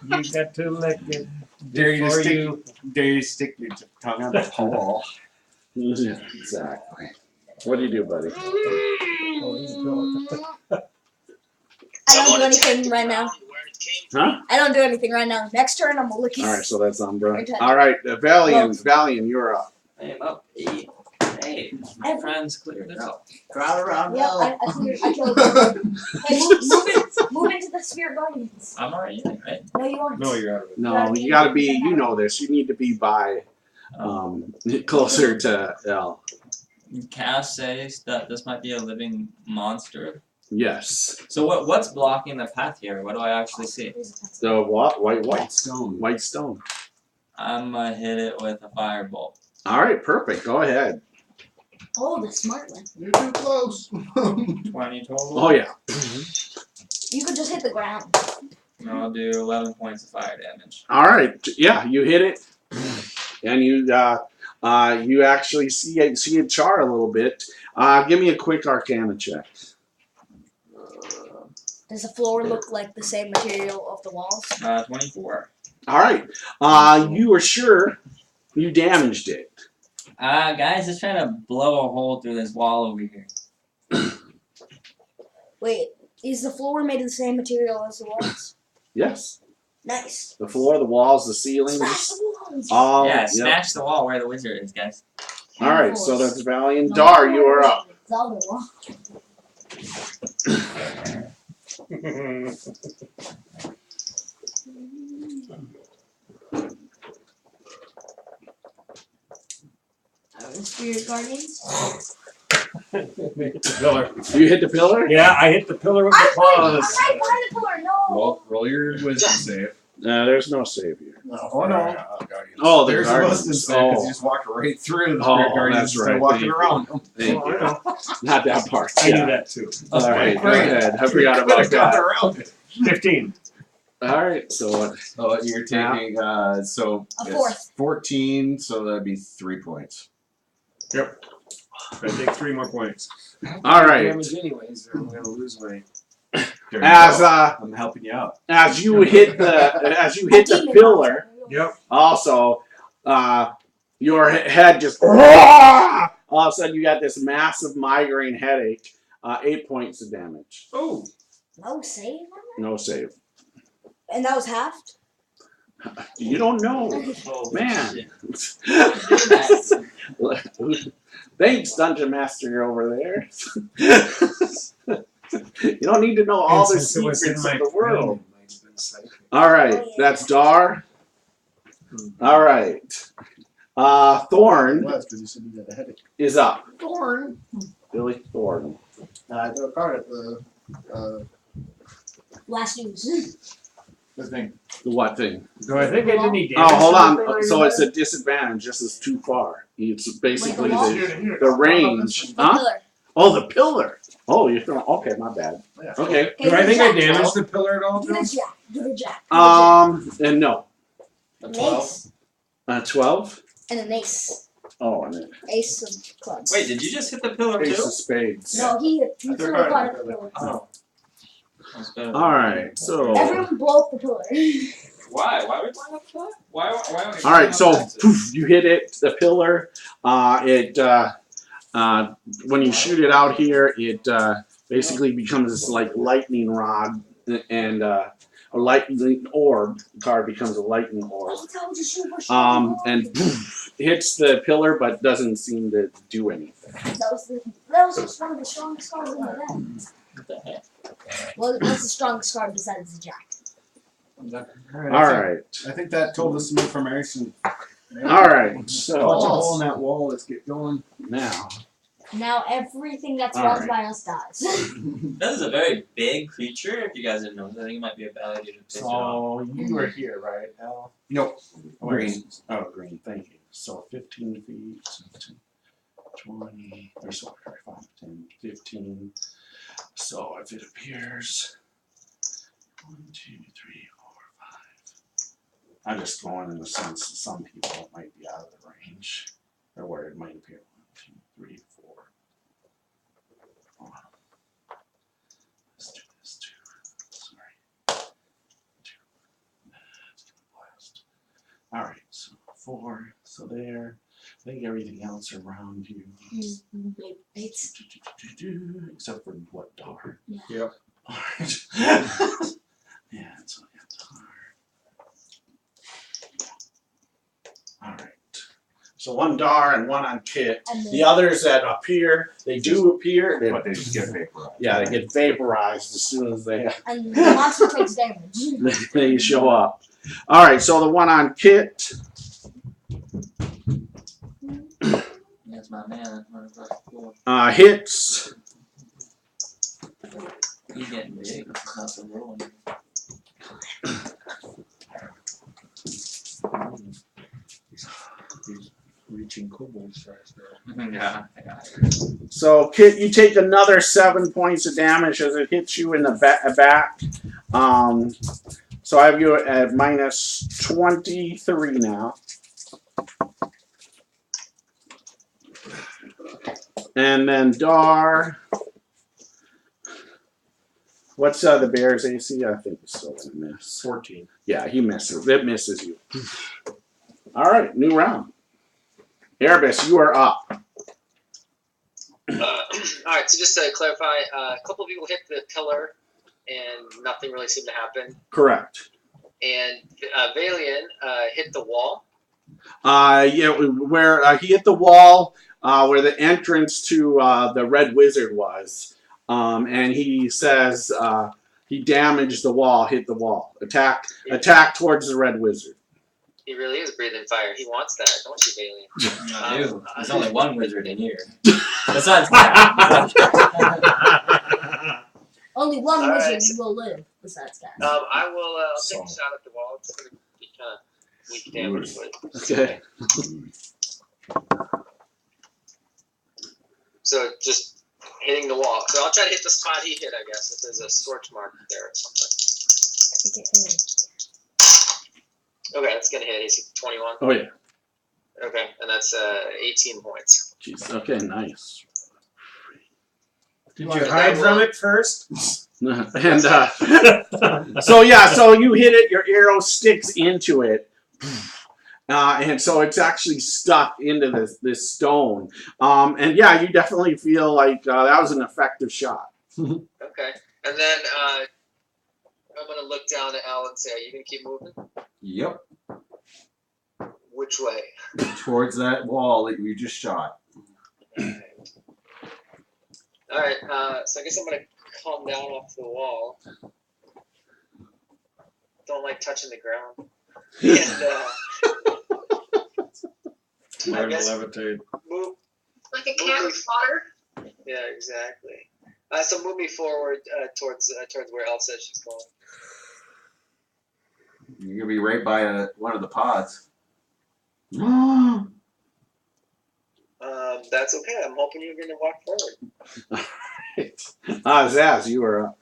S7: You got to lick it.
S6: Dare you to
S7: Before
S6: stick,
S7: you-
S6: dare you to stick your tongue on the pole.
S2: Yeah, exactly. What do you do, buddy?
S10: I don't do anything right now.
S2: Huh?
S10: I don't do anything right now. Next turn, I'm gonna look
S2: All right, so that's Umbra.
S10: Okay.
S2: All right, Valiant, you're up.
S5: I am up 8. Hey,
S10: I
S5: my
S10: have-
S5: friends cleared it out.
S9: crowd around.
S10: Yep, I killed him. Hey, move into the Spirit Guardians.
S5: I'm already in it, right?
S10: No, you aren't.
S7: No, you're out of it.
S2: No, you gotta be. You know this. You need to be by closer to Elle.
S5: Cass says that this might be a living monster.
S2: Yes.
S5: So what's blocking the path here? What do I actually see?
S2: The what? White
S6: stone.
S2: White stone.
S5: I'm gonna hit it with a firebolt.
S2: All right, perfect. Go ahead.
S10: Oh, the smart one.
S9: You're too close.
S5: 20 total.
S2: Oh yeah.
S10: You could just hit the ground.
S5: I'll do 11 points of fire damage.
S2: All right. Yeah, you hit it, and you actually see it char a little bit. Give me a quick Arcana check.
S10: Does the floor look like the same material of the walls?
S5: 24.
S2: All right. You were sure you damaged it.
S5: Guys, just trying to blow a hole through this wall over here.
S10: Wait, is the floor made of the same material as the walls?
S2: Yes.
S10: Nice.
S2: The floor, the walls, the ceiling.
S10: Smash the walls.
S2: All.
S5: Yeah,
S2: Yep.
S5: smash the wall where the wizard is, guys.
S2: All right. So that's Valiant. Dar, you are up.
S10: It's all the wall. The Spirit Guardians.
S7: The pillar.
S2: You hit the pillar?
S7: Yeah, I hit the pillar with the
S10: I'm
S7: claws.
S10: right by the pillar. No.
S6: Roll your wisdom save.
S2: There's no save here.
S6: Oh no.
S2: Oh, the
S6: There's a
S2: Guardians.
S6: wisdom save because you just walked right through the
S2: Oh,
S6: Spirit Guardians
S2: that's
S6: and
S2: right.
S6: started walking
S2: Thank you.
S6: around them.
S2: Thank
S7: Oh, I
S2: you.
S7: know.
S2: Not that part.
S7: I
S2: Yeah.
S7: knew that too.
S2: All right. Go
S6: Great.
S2: ahead. I forgot about
S6: Could've gone
S2: that.
S6: around it.
S7: 15.
S2: All right. So what?
S6: So you're taking so
S10: A
S6: it's
S10: fourth.
S6: 14, so that'd be 3 points.
S7: Yep. I take 3 more points.
S2: All right.
S7: Damage anyways, or I'm gonna lose my.
S6: There you
S2: As
S6: go.
S2: uh,
S6: I'm helping you out.
S2: as you hit the pillar,
S7: Yep.
S2: also your head just all of a sudden you got this massive migraine headache. 8 points of damage.
S7: Oh.
S10: No save.
S2: No save.
S10: And that was halved.
S2: You don't know,
S5: Oh,
S2: man. Thanks, Dungeon Master over there. You don't need to know all the
S7: And since it was
S2: secrets
S7: in
S2: of
S7: my
S2: the world.
S7: brain, it might have been psychic.
S2: All right, that's Dar. All right, Thorn
S9: Because you said you had a headache.
S2: is up.
S9: Thorn.
S2: Billy Thorn.
S9: I threw a card at the
S10: Last news.
S9: thing.
S2: The what thing?
S7: Do I think I did any damage?
S2: Oh, hold
S7: to the
S2: on.
S7: pillar
S2: So
S7: either?
S2: it's a disadvantage. This is too far. It's basically
S10: wall?
S2: the range.
S10: The
S2: Huh?
S10: pillar.
S2: Oh, the pillar. Oh, you're throwing. Okay, my bad.
S9: Yeah.
S2: Okay.
S7: Do I think I
S10: Jack,
S7: damaged the pillar at all,
S10: Give
S7: Joe?
S10: it a jack. Give it a jack.
S2: And no.
S10: An
S5: 12.
S10: ace.
S2: 12?
S10: And an ace.
S2: Oh, and then
S10: Ace of clubs.
S5: Wait, did you just hit the pillar
S2: ace
S5: too?
S2: of spades.
S10: No, he
S6: I
S10: threw
S6: thought
S10: a card at the pillar.
S5: Oh. That's better.
S2: Alright, so.
S10: Everyone blow up the pillar.
S5: Why? Why would I have that? Why would I
S2: Alright, so poof, you hit it, the pillar. When you shoot it out here, it basically becomes this like lightning rod and a lightning orb. The card becomes a lightning orb. And poof, hits the pillar but doesn't seem to do anything.
S10: That was just one of the strongest cards in the deck.
S5: What the heck?
S10: What's the strongest card besides the jack?
S2: Alright.
S6: I think that told us some information.
S2: Alright,
S6: Punch a
S2: so
S6: hole in that wall. Let's get going.
S10: Now everything that's
S2: All
S10: caused
S2: right.
S10: by us dies.
S5: That is a very big creature. If you guys didn't know, I think it might be a bad idea to pick it up.
S2: So you were here, right, Elle?
S6: Nope.
S2: Green. Oh, green. Thank you. So 15 feet, 20, or sorry, 5, 10, 15. So if it appears, 1, 2, 3, 4, 5. I'm just going in the sense that some people might be out of the range, or where it might appear. 1, 2, 3, 4. Hold on. Let's do this too. Sorry. 2. That's gonna blast. Alright, so 4. So there. I think everything else around you. Except for what, Dar?
S10: Yeah.
S6: Yep.
S2: Alright. Yeah, so Alright. So 1 Dar and 1 on Kit. The others that appear, they do appear.
S6: But they just get vaporized.
S2: Yeah, they get vaporized as soon as they
S10: And the monster takes damage.
S2: they show up. Alright, so the 1 on Kit.
S5: That's my man. That's across the floor.
S2: Hits.
S5: He's getting big. It's not so little anymore.
S11: He's reaching kobold size
S5: Mm-hmm. Yeah.
S2: So Kit, you take another 7 points of damage as it hits you in the back. So I have you at minus 23 now. And then Dar. What's the bear's AC? I think it's still gonna miss.
S11: 14.
S2: Yeah, he misses. It misses you. All right, new round. Erebus, you are up.
S4: Alright, so just to clarify, a couple of people hit the pillar and nothing really seemed to happen.
S2: Correct.
S4: And Valian hit the wall.
S2: Yeah, where he hit the wall, where the entrance to the Red Wizard was, and he says he damaged the wall, hit the wall, attack towards the Red Wizard.
S4: He really is breathing fire. He wants that, don't you, Valian?
S5: I do. There's only one wizard in here. Besides that.
S10: Only one
S4: All
S10: wizard
S4: right.
S10: will live besides that.
S4: I will I'll take a shot at the wall. It's going to be kind of weak damage, but
S2: Okay.
S4: so just hitting the wall. So I'll try to hit the spot he hit, I guess, if there's a scorch mark there or something. Okay, that's gonna hit. AC 21.
S2: Oh yeah.
S4: Okay, and that's 18 points.
S2: Jeez. Okay. Nice.
S7: Did you hide from it first?
S2: And so yeah, so you hit it. Your arrow sticks into it. And so it's actually stuck into this stone. And yeah, you definitely feel like that was an effective shot.
S4: Okay, and then I'm gonna look down at Elle and say, "Are you gonna keep moving?
S6: Yep.
S4: Which way?"
S6: Towards that wall that you just shot.
S4: All right. So I guess I'm gonna calm down off the wall. Don't like touching the ground. And I
S11: Learn to
S4: guess
S11: levitate.
S4: move.
S8: Like a cat with water.
S4: Yeah, exactly. So move me forward towards where Elle says she's going.
S6: You're gonna be right by one of the pods.
S4: That's okay. I'm hoping you're gonna walk forward.
S2: Zaz, you are up.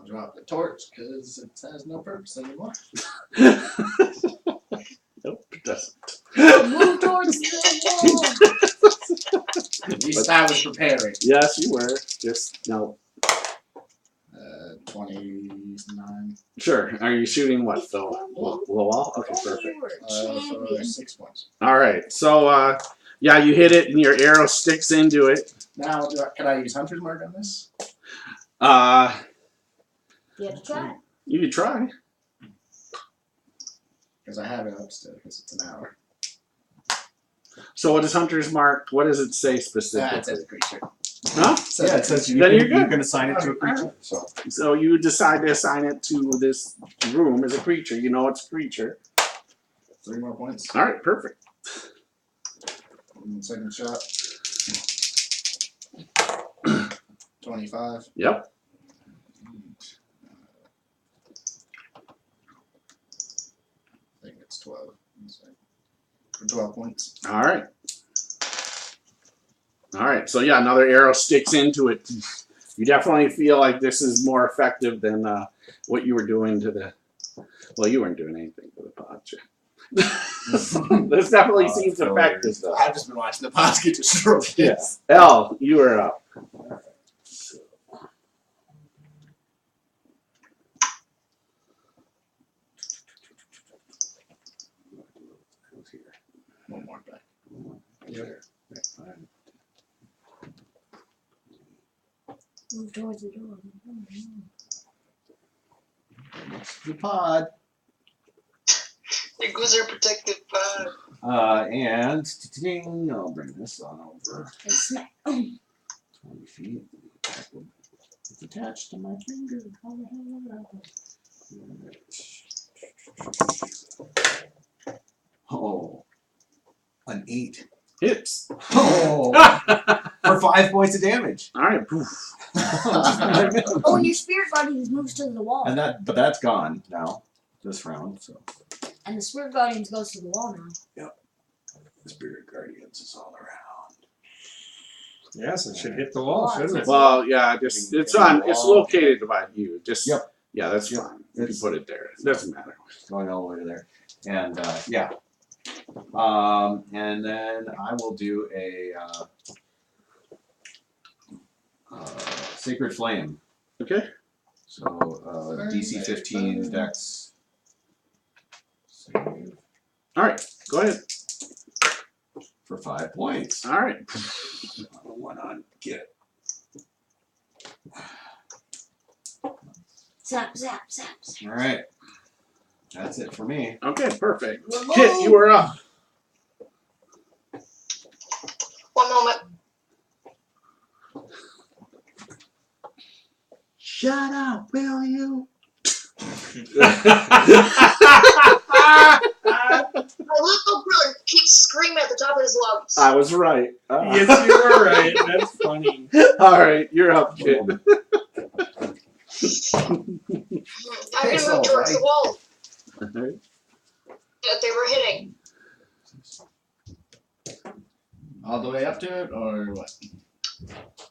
S9: drop the torch because it has no purpose anymore.
S2: Nope, it doesn't.
S10: Move towards the wall.
S9: At least I was preparing.
S2: Yes, you were. Just no.
S9: 29.
S2: Sure. Are you shooting what though? The wall? Okay, perfect.
S9: For 6 points.
S2: All right. So yeah, you hit it and your arrow sticks into it.
S9: Now, can I use Hunter's Mark on this?
S10: You have to try.
S2: You could try.
S9: Because I have it up still, because it's an hour.
S2: So what is Hunter's Mark? What does it say specifically?
S9: It says creature.
S2: Huh?
S6: Yeah, it says you
S2: Then you're
S6: you
S2: good.
S6: can assign it to a creature.
S2: So you decide to assign it to this room as a creature. You know it's a creature.
S9: 3 more points.
S2: All right, perfect.
S9: And second shot. 25.
S2: Yep.
S9: I think it's 12. For 12 points.
S2: All right. All right. So yeah, another arrow sticks into it. You definitely feel like this is more effective than what you were doing to the. Well, you weren't doing anything to the pod. This definitely seems effective, though.
S9: I've just been watching the pods get destroyed.
S2: Yes. Elle, you are up.
S9: One more back.
S10: Move towards the door.
S6: The pod.
S4: Your goose are protected pod.
S6: And I'll bring this on over.
S10: And smack.
S6: 20 feet. It's attached to my finger. How the hell that? Oh, an 8.
S2: Hits.
S6: Oh, for 5 points of damage.
S2: All right. Poof.
S10: Oh, and your spirit guardians moves to the wall.
S6: But that's gone now. This round, so.
S10: And the spirit guardians goes to the wall now.
S6: Yep. The spirit guardians is all around.
S7: Yes, it should hit the wall, shouldn't it?
S2: Well, yeah, just it's located by you. Just
S6: Yep.
S2: Yeah, that's fine. You can put it there. It doesn't matter.
S6: Going all the way to there. And yeah. And then I will do a Sacred Flame.
S2: Okay.
S6: So DC 15 Dex. Save.
S2: All right. Go ahead.
S6: For 5 points.
S2: All right.
S6: One on get.
S10: Zap, zap, zap, zap.
S6: All right. That's it for me.
S2: Okay, perfect. Kit, you are up.
S8: One moment.
S2: Shut up, will you?
S8: My little brother keeps screaming at the top of his lungs.
S2: I was right.
S7: Yes, you were right. That's funny.
S2: All right, you're up, Kit.
S8: I'm gonna move towards the wall that they were hitting.
S9: All the way up to it, or what?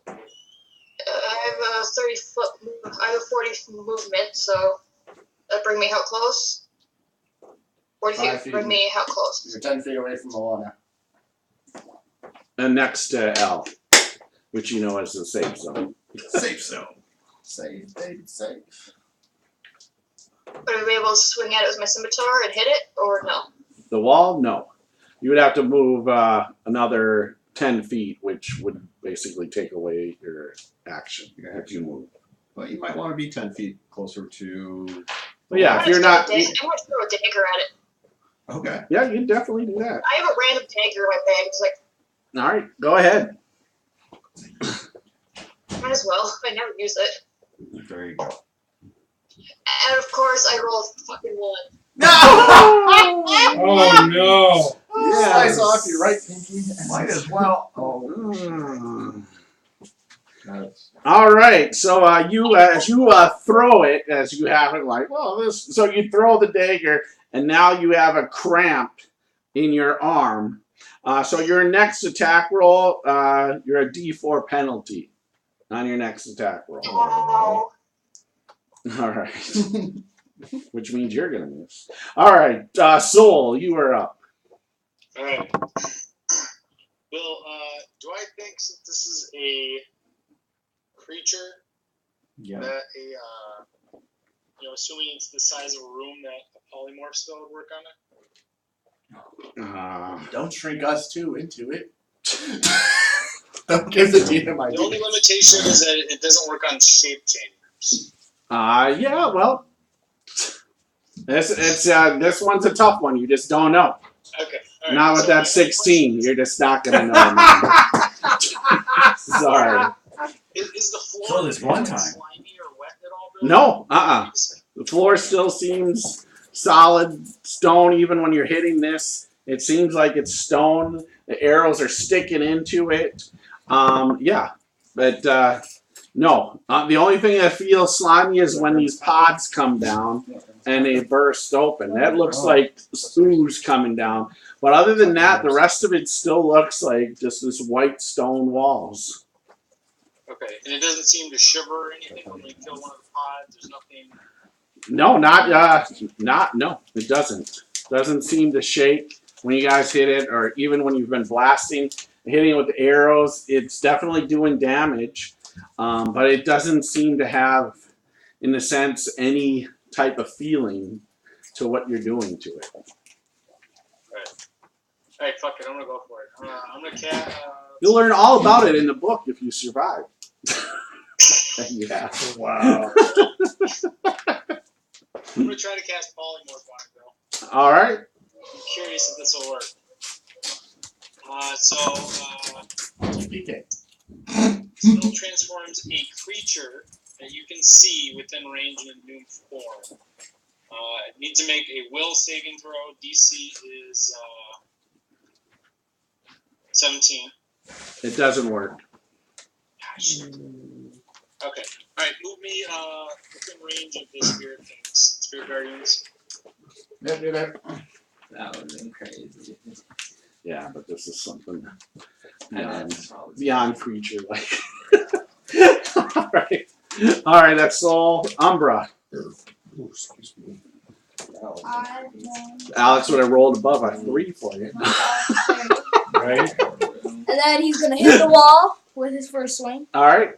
S8: I have a 30-foot. I have a 40 movement, so that bring me how close? 40
S9: 5
S8: feet. Bring me how close?
S9: You're 10 feet away from the wall now.
S2: And next to Elle, which you know is the safe zone.
S6: Safe zone.
S9: Safe, baby, safe.
S8: Would I be able to swing at it with my scimitar and hit it, or no?
S2: The wall? No. You would have to move another 10 feet, which would basically take away your action if you move.
S6: But you might want to be 10 feet closer to.
S2: But yeah, if you're not.
S8: I'm going to throw a dagger at it.
S6: Okay.
S2: Yeah, you can definitely do that.
S8: I have a random dagger in my bag. It's like,
S2: All right, go ahead.
S8: might as well. I never use it.
S6: There you go.
S8: And of course, I roll a fucking 1.
S7: Oh no!
S9: Slice off your right pinky.
S6: Might as well.
S2: All right, so you as you throw it, as you have it, like, well, this. So you throw the dagger, and now you have a cramp in your arm. So your next attack roll, you're a D4 penalty on your next attack roll.
S8: Oh.
S2: All right. Which means you're gonna miss. All right, Soul, you are up.
S3: All right. Bill, do I think since this is a creature
S9: Yeah.
S3: that assuming it's the size of a room, that a polymorph spell would work on it?
S9: Don't shrink us too into it. Don't give the DM
S3: The
S9: ideas.
S3: only limitation is that it doesn't work on shape changers.
S2: Yeah, well, this one's a tough one. You just don't know.
S3: Okay. All right.
S2: Not with
S3: So
S2: that
S3: my
S2: 16. You're just not gonna know. Man. Sorry.
S3: Is the floor
S9: So this one time.
S3: slimy or wet at all, Bill?
S2: No. The floor still seems solid stone even when you're hitting this. It seems like it's stone. The arrows are sticking into it. Yeah, but no. The only thing that feels slimy is when these pods come down and they burst open. That looks like ooze coming down. But other than that, the rest of it still looks like just this white stone walls.
S3: Okay, and it doesn't seem to shiver or anything when we kill one of the pods. There's nothing.
S2: No, no, it doesn't. Doesn't seem to shake when you guys hit it, or even when you've been blasting, hitting it with the arrows. It's definitely doing damage, but it doesn't seem to have, in a sense, any type of feeling to what you're doing to it.
S3: Alright, fuck it, I'm gonna go for it. I'm gonna cast.
S2: You'll learn all about it in the book if you survive. Yeah.
S9: Wow.
S3: I'm gonna try to cast polymorph on it, Bill.
S2: All right.
S3: I'm curious if this will work.
S9: PK.
S3: Still transforms a creature that you can see within range in a new form. It needs to make a will saving throw. DC is 17.
S2: It doesn't work.
S3: Gosh. Okay. Alright, move me within range of the spirit things. Spirit guardians.
S5: That would have been crazy.
S2: Yeah, but this is something
S5: And
S2: beyond creature like. All right, that's all. Umbra.
S11: Oh, excuse me.
S2: Alex would have rolled above a 3 for you.
S11: Right?
S10: And then he's gonna hit the wall with his first swing.
S2: All right.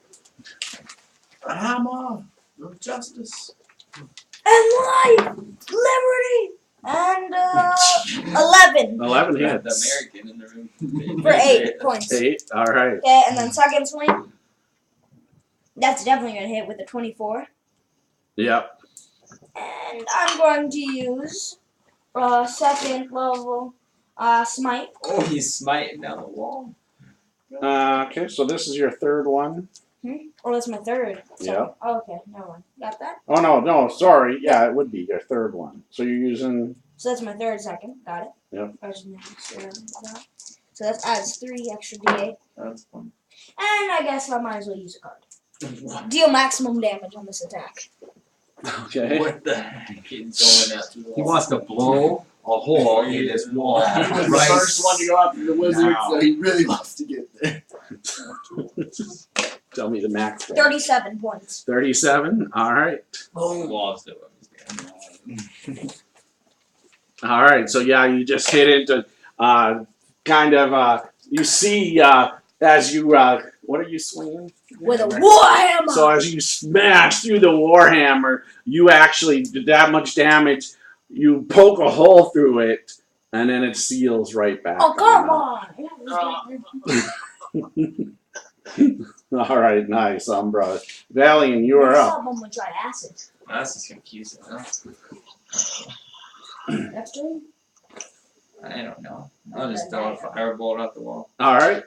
S9: Hammer of justice.
S10: And life, liberty, and 11
S2: 11
S5: the
S2: hits.
S5: American in the room.
S10: for 8 points.
S2: 8. All right.
S10: Okay, and then second swing. That's definitely gonna hit with a 24.
S2: Yep.
S10: And I'm going to use second level smite.
S5: Oh, he's smiting down the wall.
S2: Okay, so this is your third one.
S10: Oh, that's my third. So,
S2: Yeah.
S10: oh, okay, never mind. Got that?
S2: Oh, no, sorry. Yeah, it would be your third one. So you're using.
S10: So that's my third second. Got it.
S2: Yep.
S10: So that adds 3 extra d8.
S5: That's fun.
S10: And I guess I might as well use a card. Deal maximum damage on this attack.
S2: Okay.
S5: What the heck? He's going out through the wall.
S11: He wants to blow a hole in this wall.
S9: He was
S11: Right.
S9: the first one to go after the wizard,
S11: Now.
S9: so he really wants to get there.
S2: Tell me the max.
S10: 37 points.
S2: 37. All right.
S5: Lost it.
S2: All right. So yeah, you just hit it to you see as you what are you swinging?
S10: With a warhammer!
S2: So as you smash through the warhammer, you actually did that much damage. You poke a hole through it, and then it seals right back.
S10: Oh, come on!
S2: All right, nice, Umbra. Valiant, you are up.
S10: Someone tried acid.
S5: That's just confusing. Huh?
S10: Next turn?
S5: I don't know. I'll just throw a firebolt off the wall.
S2: All right.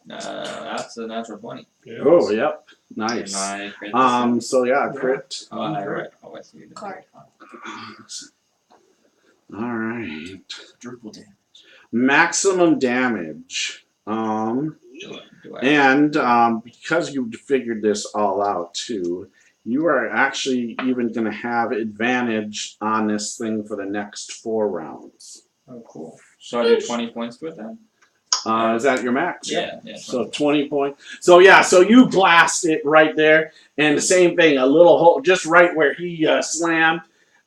S5: That's a natural 20.
S2: Oh, yep. Nice.
S5: And my crit
S2: So yeah, crit.
S5: Oh, right. Oh, I see.
S10: Card.
S2: All right.
S9: Triple damage.
S2: Maximum damage.
S5: Do I
S2: And because you figured this all out too, you are actually even going to have advantage on this thing for the next 4 rounds.
S5: Oh, cool. So I do 20 points to it then?
S2: Is that your max?
S5: Yeah.
S2: So 20 points. So yeah, so you blast it right there, and the same thing, a little hole just right where he slammed.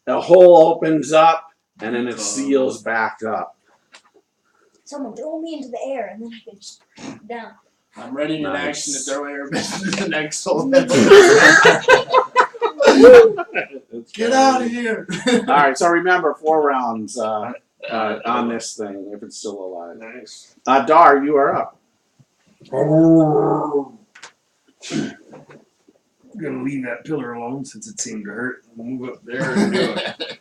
S2: The hole opens up, and then it seals back up.
S10: Someone throw me into the air and then I can just down.
S9: I'm ready in
S2: Nice.
S9: action to throw airbending to the next hole. Get out of here!
S2: All right, so remember 4 rounds on this thing if it's still alive.
S7: Nice.
S2: Dar, you are up.
S7: I'm gonna leave that pillar alone since it seemed to hurt. We'll move up there and do it.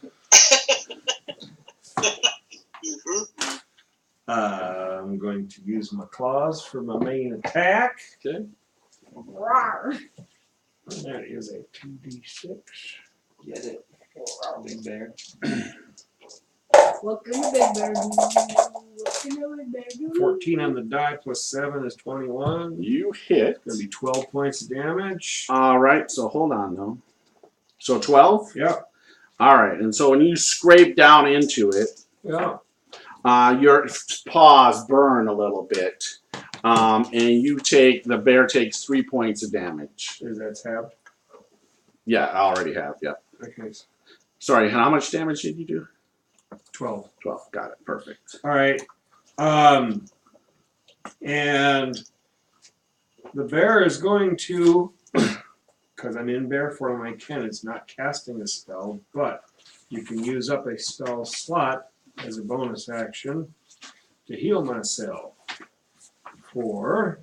S7: I'm going to use my claws for my main attack.
S2: Okay.
S10: Rawr.
S7: That is a 2d6.
S9: Get it.
S7: Big bear.
S1: What can a big bear do? What can a big bear do?
S7: 14 on the die plus 7 is 21.
S2: You hit.
S7: Gonna be 12 points of damage.
S2: All right, so hold on though. So 12?
S7: Yep.
S2: All right, and so when you scrape down into it,
S7: Yeah.
S2: your paws burn a little bit, and the bear takes 3 points of damage.
S7: Is that tabbed?
S2: Yeah, I already have. Yeah.
S7: Okay.
S2: Sorry, how much damage did you do?
S7: 12.
S2: 12. Got it. Perfect.
S7: All right. And the bear is going to, because I'm in bear form, I can. It's not casting a spell, but you can use up a spell slot as a bonus action to heal myself for.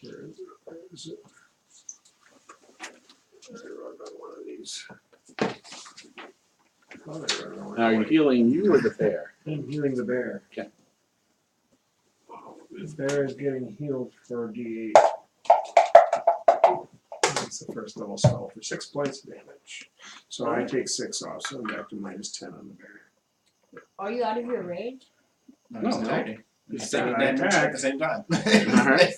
S7: Where is it? I run on one of these.
S2: Are you healing you or the bear?
S7: I'm healing the bear.
S2: Okay.
S7: The bear is getting healed for D8. That's the first level spell for 6 points of damage. So I take 6 off, so I'm back to minus 10 on the bear.
S10: Are you out of your rage?
S2: No.
S9: Just taking damage at the same time.
S2: All right.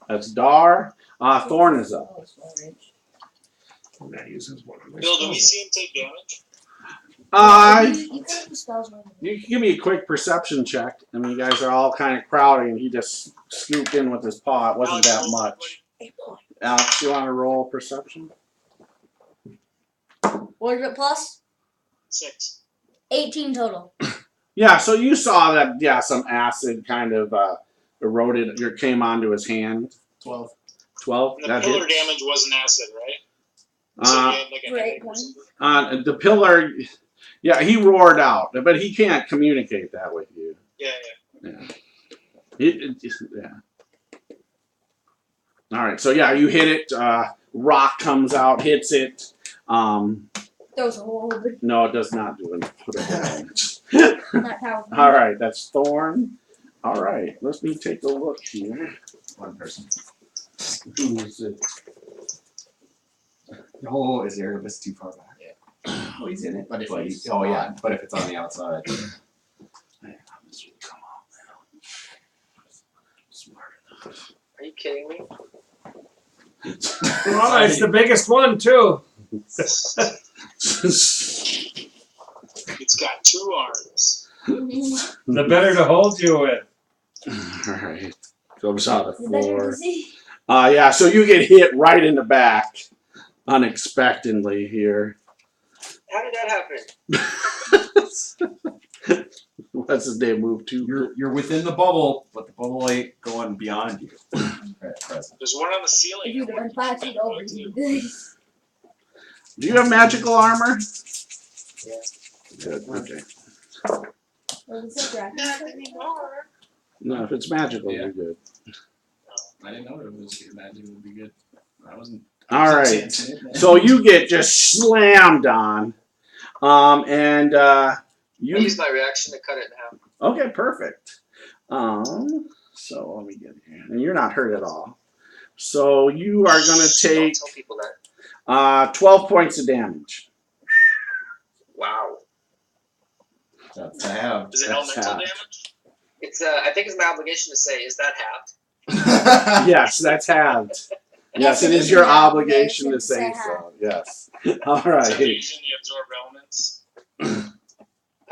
S2: That's Dar. Thorn is up.
S7: And that uses one of my
S3: Bill, do we
S7: spells.
S3: see him take damage?
S10: You can have the spells when
S2: You can give me a quick perception check. I mean, you guys are all kind of crowding, and he just scooped in with his paw. It wasn't that much. Alex, you want to roll perception?
S10: What is it plus?
S3: 6.
S10: 18 total.
S2: Yeah, so you saw that, yeah, some acid kind of eroded, came onto his hand.
S9: 12.
S2: 12?
S3: And the
S2: That
S3: pillar
S2: hits.
S3: damage wasn't acid, right? So he had like a
S10: For 8
S3: headache or
S10: points.
S3: something.
S2: The pillar, yeah, he roared out, but he can't communicate that with you.
S3: Yeah.
S2: Yeah. All right, so yeah, you hit it. Rock comes out, hits it.
S10: Those are horrible.
S2: No, it does not do enough damage.
S10: Not powerful.
S2: All right, that's Thorn. All right, let me take a look here.
S9: One person.
S2: Who is it?
S9: Oh, is Erebus too far back?
S6: Yeah.
S9: Oh, he's in it. But if
S6: But
S9: he's
S6: oh yeah, but if it's on the outside.
S2: Come on now. Smart enough.
S4: Are you kidding me?
S7: Oh, it's the biggest one, too.
S3: It's got 2 arms.
S7: The better to hold you with.
S2: All right. Goes on the
S10: The better
S2: floor.
S10: to see.
S2: Yeah, so you get hit right in the back unexpectedly here.
S4: How did that happen?
S2: What's his name? Move to?
S6: You're within the bubble, but the bubble ain't going beyond you at present.
S3: There's one on the ceiling.
S10: If you'd have been 5 feet over, you'd be good.
S2: Do you have magical armor?
S4: Yeah.
S2: Good. Okay.
S10: What is it, Dragon?
S3: Not anymore.
S2: No, if it's magical,
S9: Yeah.
S2: you're good.
S9: I didn't know it was magic would be good. I wasn't.
S2: All right. So you get just slammed on, and you.
S4: I used my reaction to cut it in half.
S2: Okay, perfect. So let me get here, and you're not hurt at all. So you are gonna take
S4: Don't tell people that.
S2: 12 points of damage.
S4: Wow.
S6: That's halved.
S3: Is it
S2: That's
S3: elemental
S2: half.
S3: damage?
S4: It's I think it's my obligation to say, is that halved?
S2: Yes, that's halved. Yes, it is your obligation to say so. Yes. All
S3: So
S2: right.
S3: occasionally absorb elements.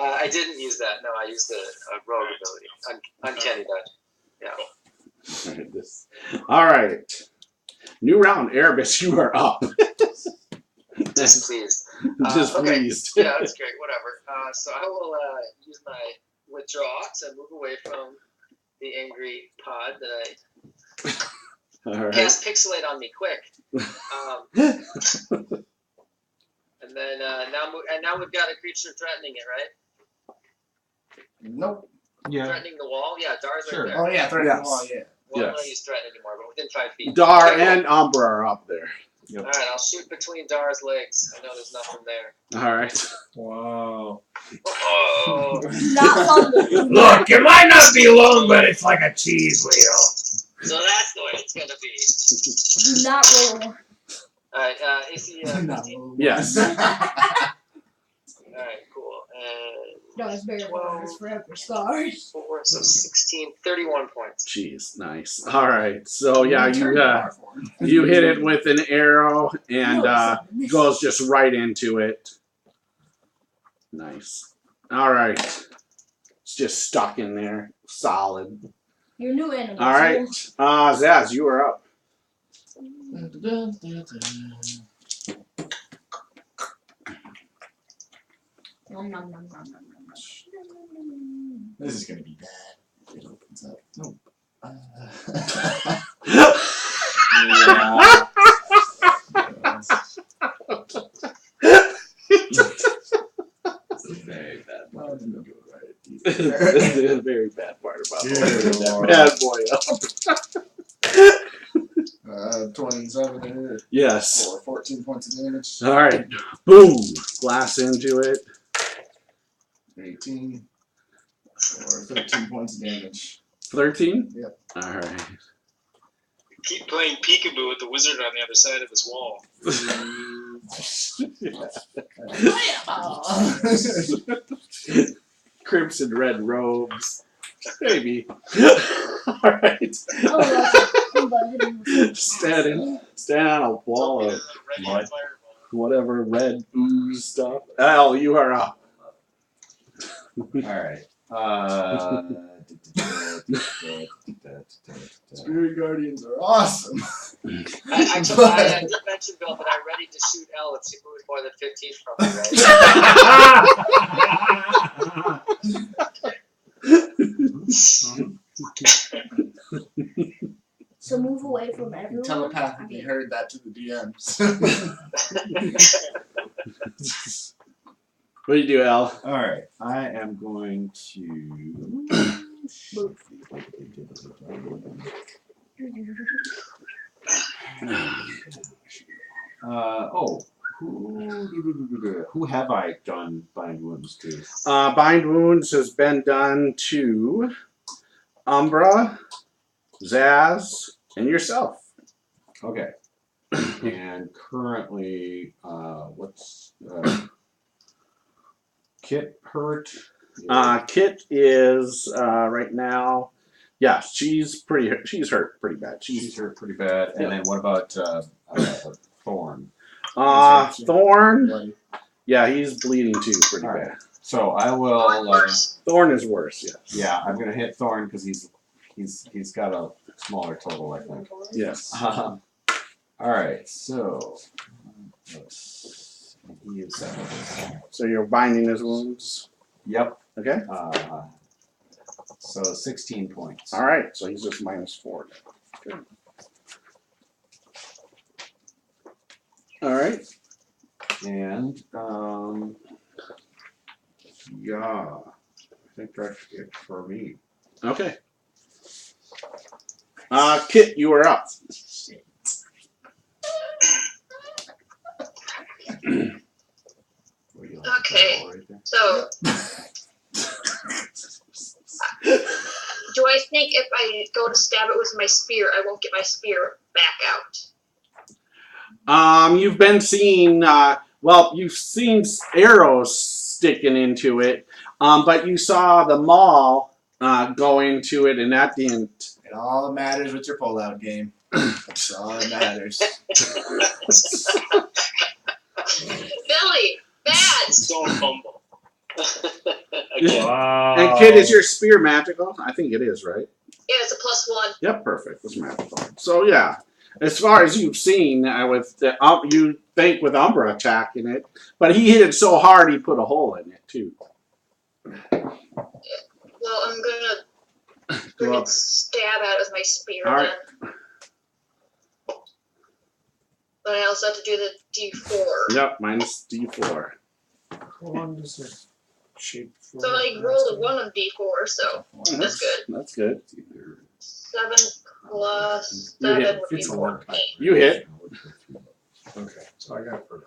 S4: I didn't use that. No, I used the rogue ability. Uncanny dodge. Yeah.
S2: All right. New round, Erebus. You are up.
S4: Displeased.
S2: Displeased.
S4: Okay. Yeah, that's great. Whatever. So I will use my withdraw to move away from the angry pod that I
S2: All right.
S4: cast Pixelate on me quick. And then now we've got a creature threatening it, right?
S9: Nope.
S6: Yeah.
S4: Threatening the wall? Yeah, Dar's
S6: Sure.
S4: right there.
S9: Oh yeah, threatening the wall. Yeah.
S4: Well,
S2: Yes.
S4: I'm not use threat anymore, but within 5 feet.
S2: Dar
S4: Okay, cool.
S2: and Umbra are up there.
S6: Yep.
S4: Alright, I'll shoot between Dar's legs. I know there's nothing there.
S2: All right.
S7: Wow.
S4: Oh.
S1: Not long.
S11: Look, it might not be long, but it's like a cheese wheel.
S4: So that's the way it's gonna be.
S1: Do not roll.
S4: Alright, AC 15.
S2: Yes.
S4: Alright, cool.
S1: No, it's very
S4: Well,
S1: long. It's forever scars.
S4: 4, so 16, 31 points.
S2: Jeez, nice. All right. So yeah, you hit it with an arrow and goes just right into it. Nice. All right. It's just stuck in there, solid.
S1: Your new animal.
S2: All right. Zaz, you are up.
S1: Nom, nom, nom, nom, nom, nom.
S9: This is gonna be bad. It opens up. Nope.
S6: Very bad.
S9: Well, it didn't go right.
S2: This is the very bad part about
S9: Yeah,
S2: that bad boy up.
S9: 27 to hit.
S2: Yes.
S9: For 14 points of damage.
S2: All right. Boom. Glass into it.
S9: 18. For 13 points of damage.
S2: 13?
S9: Yep.
S2: All right.
S3: Keep playing peekaboo with the wizard on the other side of his wall.
S2: Crimson red robes. Maybe. All right. Standing on a wall of
S3: Red fireball.
S2: whatever red ooze stuff. Elle, you are up.
S6: Alright.
S9: Spirit Guardians are awesome.
S4: I did mention, Bill, that I'm ready to shoot Elle if she moves more than 15 from me, right?
S1: So move away from everyone.
S9: Telepathically heard that to the DMs.
S2: What do you do, Elle?
S6: Alright, I am going to. Who have I done Bind Wounds to?
S2: Bind Wounds has been done to Umbra, Zaz, and yourself.
S6: Okay. And currently, what's Kit hurt?
S2: Kit is right now. Yeah, she's hurt pretty bad.
S6: She's hurt pretty bad. And then what about Thorn?
S2: Thorn. Yeah, he's bleeding too pretty bad.
S6: So I will.
S2: Thorn is worse. Yes.
S6: Yeah, I'm gonna hit Thorn because he's got a smaller total, I think.
S2: Yes.
S6: All right. So he is.
S2: So you're binding his wounds.
S6: Yep.
S2: Okay.
S6: So 16 points.
S2: All right. So he's just -4. Good. All right.
S6: And
S2: yeah,
S6: I think that's it for me.
S2: Okay. Kit, you are up.
S8: Okay, so do I think if I go to stab it with my spear, I won't get my spear back out?
S2: You've been seeing, you've seen arrows sticking into it, but you saw the maul go into it, and that didn't.
S9: It all matters with your pull-out game. That's all that matters.
S8: Billy, bad!
S3: Don't fumble.
S7: Wow.
S2: And Kid, is your spear magical? I think it is, right?
S8: Yeah, it's a +1.
S2: Yep, perfect. It's magical. So yeah, as far as you've seen, with the, you think with Umbra attacking it, but he hit it so hard he put a hole in it too.
S8: Well, I'm gonna freaking stab at it with my spear
S2: All right.
S8: then. But I also have to do the D4.
S2: Yep, minus D4.
S7: How long does it shape for?
S8: So I rolled a 1 on D4, so that's good.
S2: That's good.
S8: 7 plus
S2: You
S8: 7
S2: hit.
S8: would be 14.
S2: You hit.
S7: Okay, so I got it for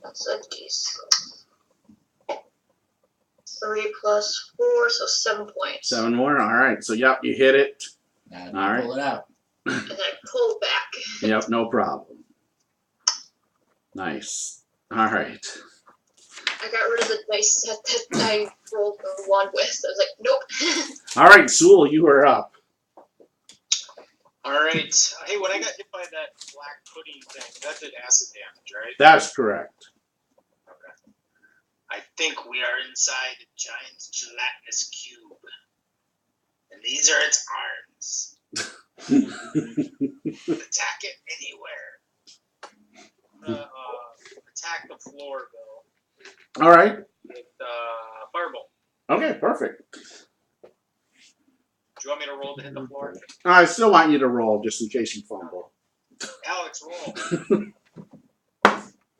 S8: That's a D6. 3 plus 4, so 7 points.
S2: 7 more. All right. So yep, you hit it.
S9: Now
S2: All right.
S9: pull it out.
S8: And then I pull back.
S2: Yep, no problem. Nice. All right.
S8: I got rid of the dice set that I rolled the 1 with. I was like, nope.
S2: All right, Sewell, you are up.
S3: Alright. Hey, when I got hit by that black pudding thing, that did acid damage, right?
S2: That's correct.
S3: Okay. I think we are inside a giant gelatinous cube. And these are its arms. Attack it anywhere. Attack the floor, Bill.
S2: All right.
S3: With Fireball.
S2: Okay, perfect.
S3: Do you want me to roll to hit the floor?
S2: I still want you to roll just in case you fumble.
S3: Alex, roll.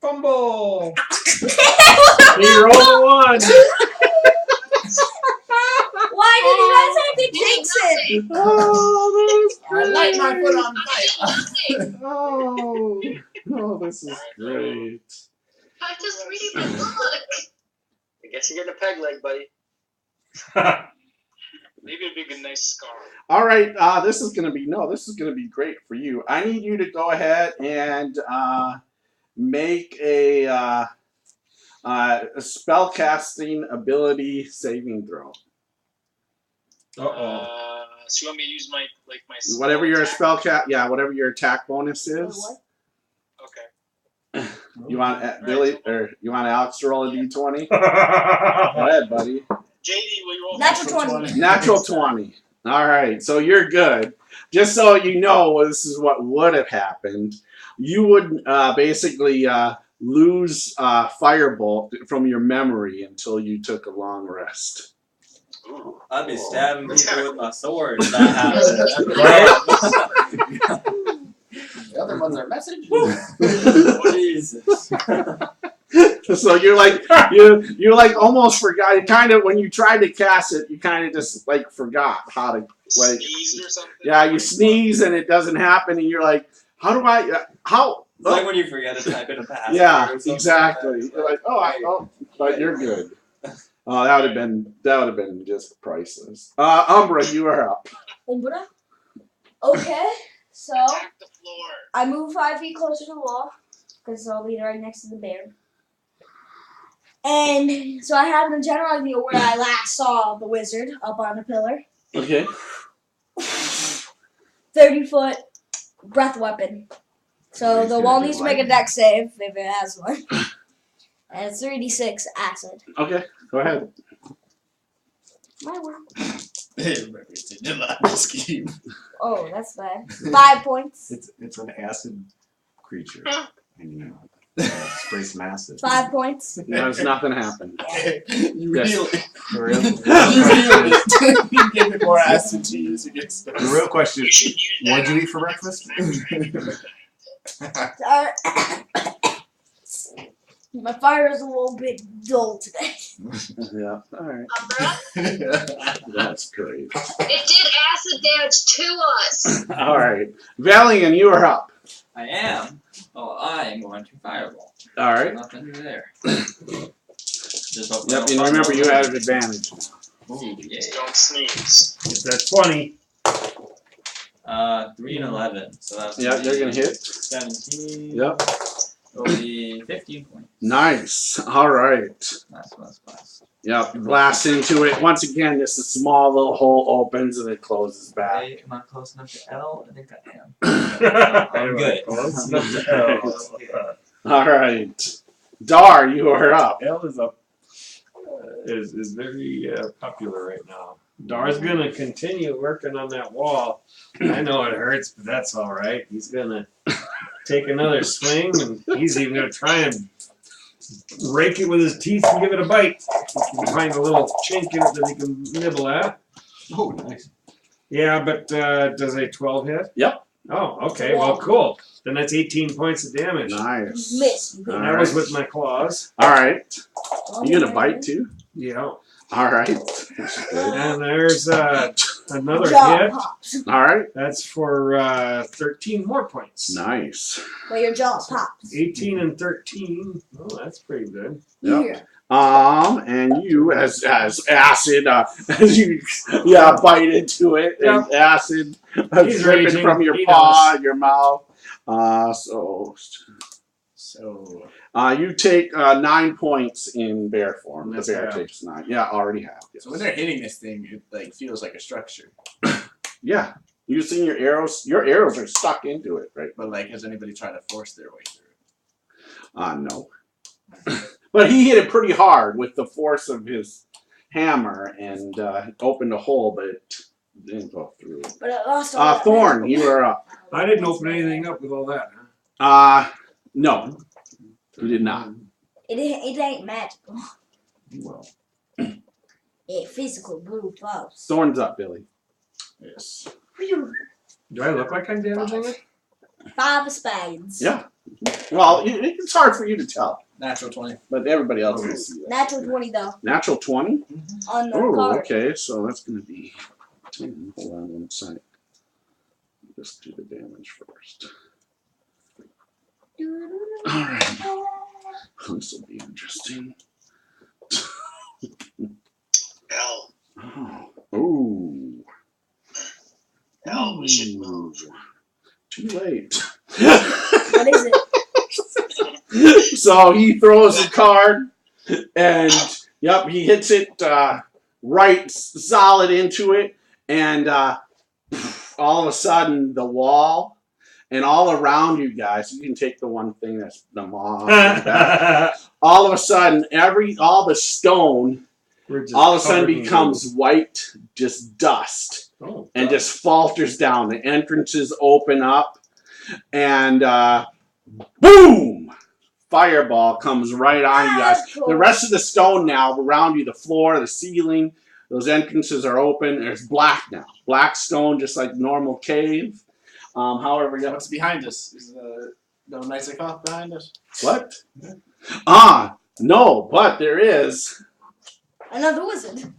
S7: Fumble! He rolled a 1!
S10: Why did you guys have to jinx it?
S2: Oh,
S9: I light my foot on fire.
S2: oh, this is great.
S8: I'm just reading my book.
S4: I guess you're getting a peg leg, buddy.
S3: Maybe it'd be a nice scar.
S2: All right, this is gonna be great for you. I need you to go ahead and make a spellcasting ability saving throw.
S7: Uh-oh.
S3: So you want me to use my
S2: Whatever your
S3: attack?
S2: whatever your attack bonus is.
S3: Okay.
S2: You want Billy or you want Alex to roll a d20? Go ahead, buddy.
S3: JD, will you roll?
S10: Natural 20.
S2: Natural 20. All right, so you're good. Just so you know, this is what would have happened. You would basically lose Firebolt from your memory until you took a long rest.
S3: Ooh.
S5: I'd be stabbing people with my sword if that happened.
S9: The other ones are message.
S5: Jesus.
S2: So you're like you like almost forgot. You kind of when you tried to cast it, you kind of just like forgot how to like.
S3: Sneeze or something?
S2: Yeah, you sneeze and it doesn't happen, and you're like, how do I? How?
S5: It's like when you forget to type in a password.
S2: Yeah,
S5: or something
S2: exactly.
S5: like that.
S2: You're like, but you're good. Oh, that would have been just priceless. Umbra, you are up.
S10: Umbra? Okay, so
S3: Attack the floor.
S10: I move 5 feet closer to the wall because I'll be right next to the bear. And so I have the general idea where I last saw the wizard up on the pillar.
S2: Okay.
S10: 30-foot breath weapon. So the wall needs to make a dex save if it has one. And it's 3d6 acid.
S2: Okay. Go ahead.
S10: My word.
S9: It's a gelatinous cube.
S10: Oh, that's bad. 5 points.
S6: It's an acid creature. And you spray some acid.
S10: 5 points.
S2: There's nothing happened.
S9: You
S2: Yes.
S9: heal it.
S6: The real,
S9: You give it more acid to use against
S6: the real question
S3: You
S6: is,
S3: should use that
S6: what'd you
S3: on
S6: eat for
S3: purpose.
S6: breakfast?
S10: My fire is a little bit dull today.
S2: Yeah. All right.
S8: Umbra,
S2: That's great.
S8: it did acid damage to us.
S2: All right. Valiant, you are up.
S5: I am. Oh, I am going to fireball.
S2: All right.
S5: Nothing there. Just hope
S2: Yep.
S5: I
S2: And
S5: don't
S2: remember, you
S5: fumble.
S2: have advantage.
S5: Ooh, yeah.
S3: Just don't sneeze.
S7: Get that 20.
S5: 3 and 11. So that's
S2: Yeah, they're gonna hit.
S5: 17.
S2: Yep.
S5: It'll be 15 points.
S2: Nice. All right.
S5: Nice.
S2: Yep. Blast into it. Once again, just a small little hole opens and it closes back.
S5: Hey, am I close enough to Elle? I think I am. I'm good.
S7: Close enough to Elle.
S2: All right. Dar, you are up.
S6: Elle is up.
S7: is very popular right now. Dar's gonna continue working on that wall. I know it hurts, but that's all right. He's gonna take another swing, and he's even gonna try and rake it with his teeth and give it a bite. He can find a little chink in it that he can nibble at.
S6: Oh, nice.
S7: Yeah, but does a 12 hit?
S2: Yep.
S7: Oh, okay. Well, cool. Then that's 18 points of damage.
S2: Nice.
S10: Miss.
S7: And that was with my claws.
S2: All right. You gonna bite too?
S7: Yeah.
S2: All right. That's good.
S7: And there's another
S10: Jaw
S7: hit.
S10: pops.
S2: All right.
S7: That's for 13 more points.
S2: Nice.
S10: Well, your jaw pops.
S7: 18 and 13. Oh, that's pretty good.
S2: Yep.
S10: Here.
S2: And you as acid as you bite into it and acid
S7: He's
S2: dripping
S7: raging.
S2: from your
S7: He
S2: paw, your mouth.
S9: So
S2: You take 9 points in bear form. The
S7: That's
S2: bear
S7: half.
S2: takes 9. Yeah, already have. Yes.
S9: so when they're hitting this thing, it like feels like a structure.
S2: Yeah. Using your arrows. Your arrows are stuck into it, right?
S9: But like, has anybody tried to force their way through it?
S2: No. But he hit it pretty hard with the force of his hammer and opened a hole, but it didn't go through.
S10: But it lost all that
S2: Thorn,
S10: magical-
S2: you are up.
S7: I didn't open anything up with all that. Huh?
S2: No. You did not.
S10: It ain't magical.
S6: Well,
S10: It physical blue close.
S2: Thorn's up, Billy.
S9: Yes.
S7: Do I look like I'm damaging it?
S10: 5 of spades.
S2: Yeah. Well, it's hard for you to tell,
S9: Natural 20.
S2: but everybody else can see that.
S10: Natural 20 though.
S2: Natural 20?
S10: On the
S2: Oh,
S10: card.
S2: okay. So that's going to be 10. Hold on one second. Just do the damage first. Alright. This will be interesting.
S3: Elle,
S2: Oh.
S3: Elle, we should move.
S2: Too late.
S10: What is it?
S2: So he throws a card, and yep, he hits it right solid into it, and all of a sudden the wall and all around you guys, you can take the one thing that's the moth. All of a sudden, all the stone all of a sudden becomes white, just dust, and just falters down. The entrances open up, and boom! Fireball comes right on you guys. The rest of the stone now around you, the floor, the ceiling, those entrances are open. There's black now. Black stone, just like normal cave. However, yeah.
S9: What's behind us? Is no Nicekoff behind us?
S2: What? No, but there is.
S10: Another wizard.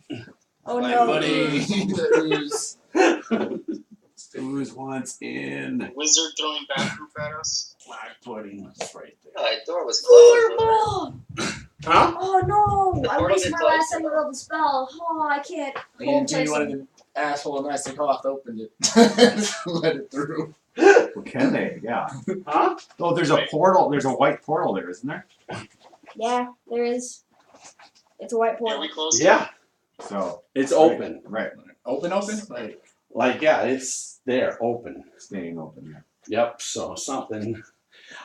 S10: Oh
S9: My
S10: no.
S9: buddy, the Ooze.
S6: the Ooze wants in.
S3: Wizard throwing bat poop at us.
S6: Black pudding is right there.
S4: That door was closed.
S10: Fireball!
S2: Huh?
S10: Oh no!
S4: The
S10: I
S4: portal
S10: wasted
S4: gets
S10: my last
S4: closed.
S10: time of the spell. Oh, I can't
S9: I
S10: hold
S9: guarantee you one of
S10: person.
S9: the asshole Nicekoff opened it. Let it through.
S6: Well, can they? Yeah.
S2: Huh?
S6: Oh, there's a portal. There's a white portal there, isn't there?
S10: Yeah, there is. It's a white
S3: Yeah,
S10: portal.
S3: we closed.
S2: Yeah,
S6: So
S2: it's open.
S6: right,
S9: Open? Like,
S2: Like, yeah, it's there, open.
S6: staying open. Yeah.
S2: Yep, so something.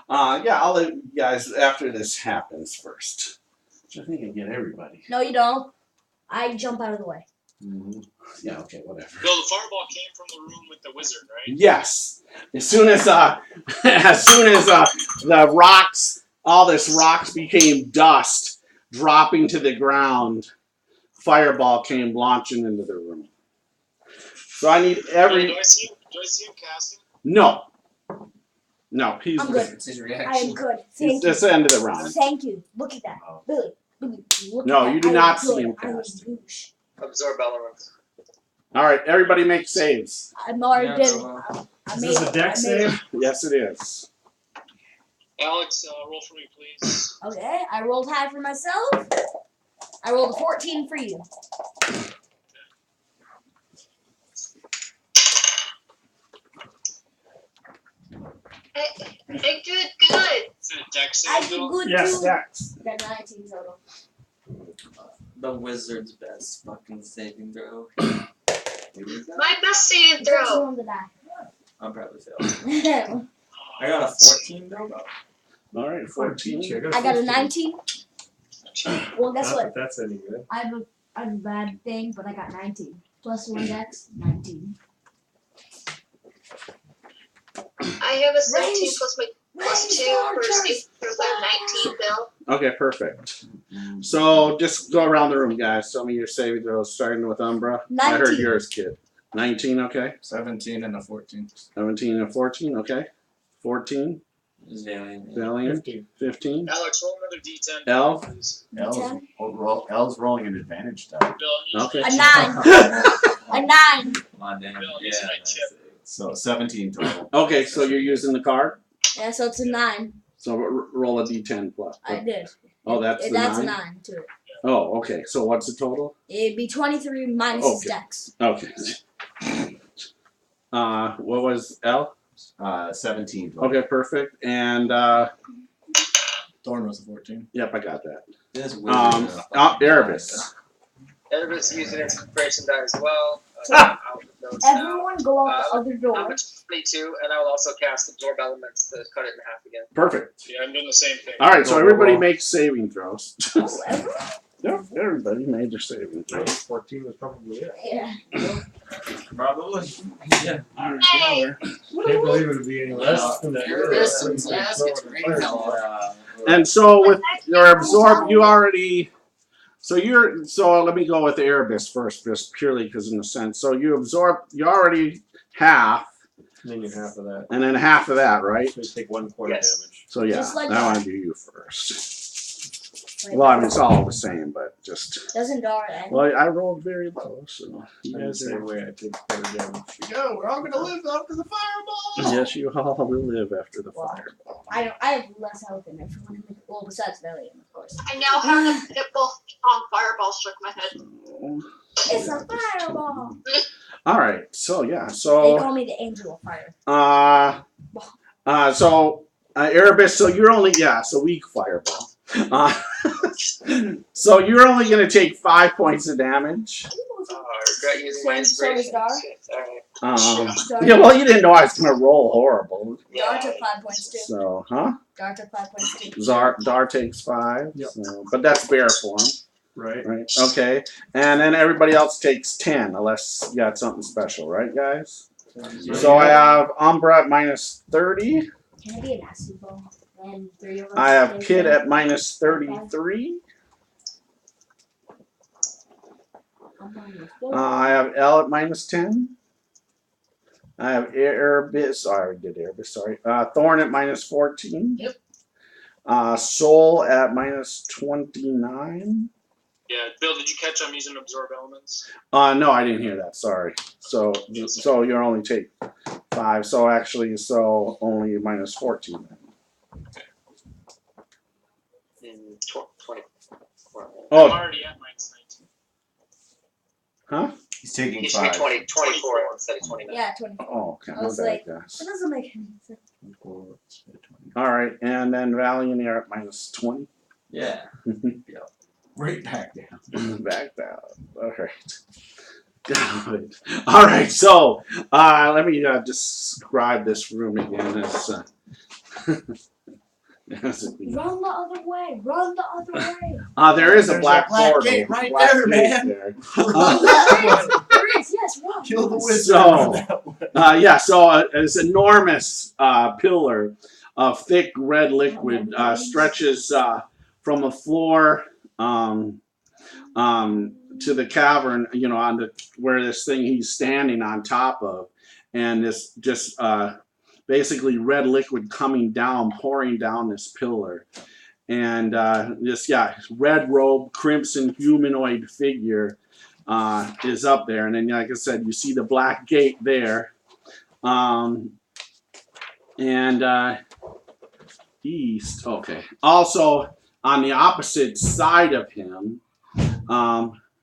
S2: Yeah, I'll let you guys, after this happens first. Which I think I get everybody.
S10: No, you don't. I jump out of the way.
S6: Mm-hmm.
S2: Yeah, okay, whatever.
S3: Bill, the fireball came from the room with the wizard, right?
S2: Yes. As soon as the rocks, all this rocks became dust, dropping to the ground, fireball came launching into the room. So I need
S3: Do I see him casting?
S2: No, he's
S10: I'm good.
S9: it's his
S10: I am
S9: reaction.
S10: good.
S2: He's
S10: Thank you.
S2: just the end of the round.
S10: Thank you. Look at that.
S6: Oh.
S10: Billy. Look
S2: No,
S10: at that.
S2: you do
S10: I
S2: not
S10: am
S2: see
S10: good.
S2: him
S10: I am
S2: casting.
S10: douche.
S4: Absorb elements.
S2: All right, everybody make saves.
S10: I'm already
S5: Yeah,
S10: did.
S5: no,
S10: I
S7: Is
S10: made
S7: this
S10: it.
S7: a deck
S10: I made it.
S7: save?
S2: Yes, it is.
S3: Alex, roll for me, please.
S10: Okay, I rolled high for myself. I rolled a 14 for you.
S8: I did good.
S3: Is it a deck
S10: I
S3: save,
S10: did
S3: Bill?
S10: good
S7: Yes,
S10: too.
S7: that's.
S10: I got 19 total.
S5: The wizard's best fucking saving throw.
S8: My best saving
S10: The first
S8: throw.
S10: one to die.
S5: I'm probably failed. I got a 14 though.
S2: All right, 14.
S10: I got a 19. Well, guess
S7: Not
S10: what?
S7: that that's any good.
S10: I have a bad thing, but I got 19. Plus 1 dex, 19.
S8: I have a 17
S10: Range.
S8: plus my plus
S10: Range
S8: 2 for
S10: archers.
S8: escape. There's like 19 bill.
S2: Okay, perfect. So just go around the room, guys. Tell me your saving throws, starting with Umbra. I heard
S10: 19.
S2: yours, kid. 19, okay.
S9: 17 and a 14.
S2: 17 and 14, okay. 14.
S5: Valiant.
S2: Valiant. 15.
S3: Alex, roll another D10.
S2: Elle?
S3: Please.
S9: Elle's rolling an advantage die.
S3: Bill,
S2: Okay.
S10: A 9. A 9.
S5: Come on, Dan.
S3: Bill,
S5: Yeah.
S3: use my tip.
S9: So 17 total.
S2: Okay, so you're using the card.
S10: Yeah, so it's a 9.
S2: So roll a d10 plus.
S10: I did.
S2: Oh, that's the
S10: That's
S2: 9?
S10: a 9 too.
S2: Oh, okay. So what's the total?
S10: It'd be 23 minus his
S2: Okay.
S10: dex.
S2: Okay. What was L?
S9: 17 total.
S2: Okay, perfect. And
S9: Thorn was a 14.
S2: yep, I got that.
S5: This
S2: Erebus.
S4: Everybody's using inspiration die as well.
S10: Everyone go out the other
S4: I'm
S10: door.
S4: at 22, and I will also cast Absorb Elements to cut it in half again.
S2: Perfect.
S3: Yeah, I'm doing the same thing.
S2: All right, so everybody makes saving throws.
S10: Oh, everyone?
S2: Yep, everybody made their saving throws.
S7: 14 was probably it.
S10: Yeah.
S5: Probably. Yeah.
S8: Hey!
S7: Can't believe it would be any less than that.
S9: Erebus and Zaz gets great help.
S2: And so with your absorb, you already. So let me go with Erebus first, just purely because in the sense. So you absorb, you already half,
S7: And then you half of that.
S2: and then half of that, right?
S7: So you take 1/4
S4: Yes.
S7: damage.
S2: So yeah,
S10: Just like
S2: I want
S10: that.
S2: to do you first.
S10: Wait,
S2: Well, I mean it's all the same, but just.
S10: doesn't Dara end?
S2: Well, I rolled very low, so.
S7: I'm the same way. I take 4 damage.
S9: Yo, we're all gonna live after the fireball.
S2: Yes, you all will live after the
S10: Wow.
S2: fireball.
S10: I have less health than everyone. Well, besides Valiant, of course.
S8: I now have a pitbull on fireball struck my head.
S10: It's a fireball.
S2: All right, so yeah,
S10: They
S2: so
S10: call me the Angel of Fire.
S2: Erebus, so you're only so weak fireball. So you're only gonna take 5 points of damage.
S4: I regret using my
S10: So is
S4: inspiration.
S10: Dar?
S4: Alright.
S2: Yeah, well, you didn't know I was gonna roll horrible.
S10: Dar took 5 points too.
S2: So,
S10: Dar took 5 points too.
S2: Dar takes 5.
S7: Yep.
S2: So, but that's bear form,
S7: Right.
S2: right? Okay, and then everybody else takes 10, unless you got something special, right, guys? So I have Umbra at minus 30.
S10: Can I be an acid ball? And 3 of us
S2: I have
S10: take
S2: Kid
S10: it.
S2: at minus 33. I have Elle at minus 10. I have Erebus. I already did Erebus. Sorry. Thorn at minus 14.
S4: Yep.
S2: Soul at minus 29.
S3: Yeah, Bill, did you catch I'm using Absorb Elements?
S2: No, I didn't hear that. Sorry. So you only take 5. So actually, only minus 14.
S4: In 20.
S3: I'm
S2: Oh,
S3: already at minus 19.
S2: huh?
S9: He's taking
S4: He should be
S9: 5.
S4: 24 instead of 29.
S10: Yeah, 24.
S2: Oh, okay.
S10: I was
S2: My bad,
S10: like,
S2: guys.
S10: That doesn't make any sense.
S2: All right, and then Valiant are at minus 20.
S5: Yeah.
S9: Right back down.
S2: Back down. All right. Good. All right. So let me describe this room again.
S10: Run the other way. Run the other way.
S2: There is a
S9: There's
S2: black
S9: a black
S2: portal.
S9: gate right
S2: Black
S9: there,
S2: gate
S9: man.
S2: there.
S10: There is, yes, run.
S9: Kill the wizard.
S2: So-
S9: that way.
S2: So this enormous pillar of thick red liquid stretches from the floor to the cavern, on where this thing he's standing on top of, and this just basically red liquid coming down, pouring down this pillar, and this red robe, crimson humanoid figure is up there, and then like I said, you see the black gate there, and east. Okay. Also on the opposite side of him.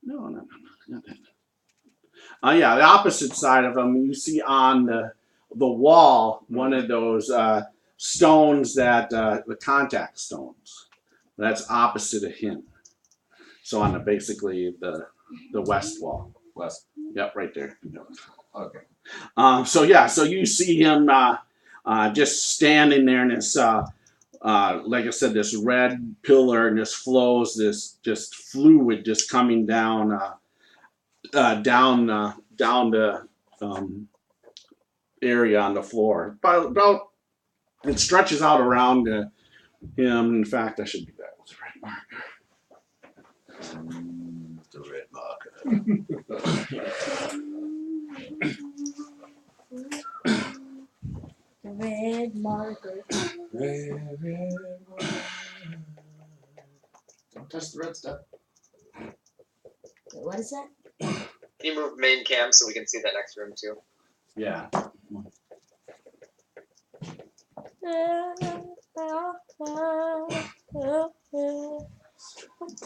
S2: No, not that. The opposite side of him, you see on the wall one of those stones that the contact stones. That's opposite of him. So on basically the west wall.
S9: West.
S2: Yep, right there.
S9: Okay.
S2: So you see him just standing there in this like I said, this red pillar and this flows, this just fluid just coming down, down the area on the floor. About it stretches out around him. In fact, I should do that with the red marker.
S9: The red marker.
S10: The red marker.
S9: Red marker. Don't touch the red stuff.
S10: Wait, what is that?
S4: Can you move main cam so we can see that next room too?
S2: Yeah.
S10: What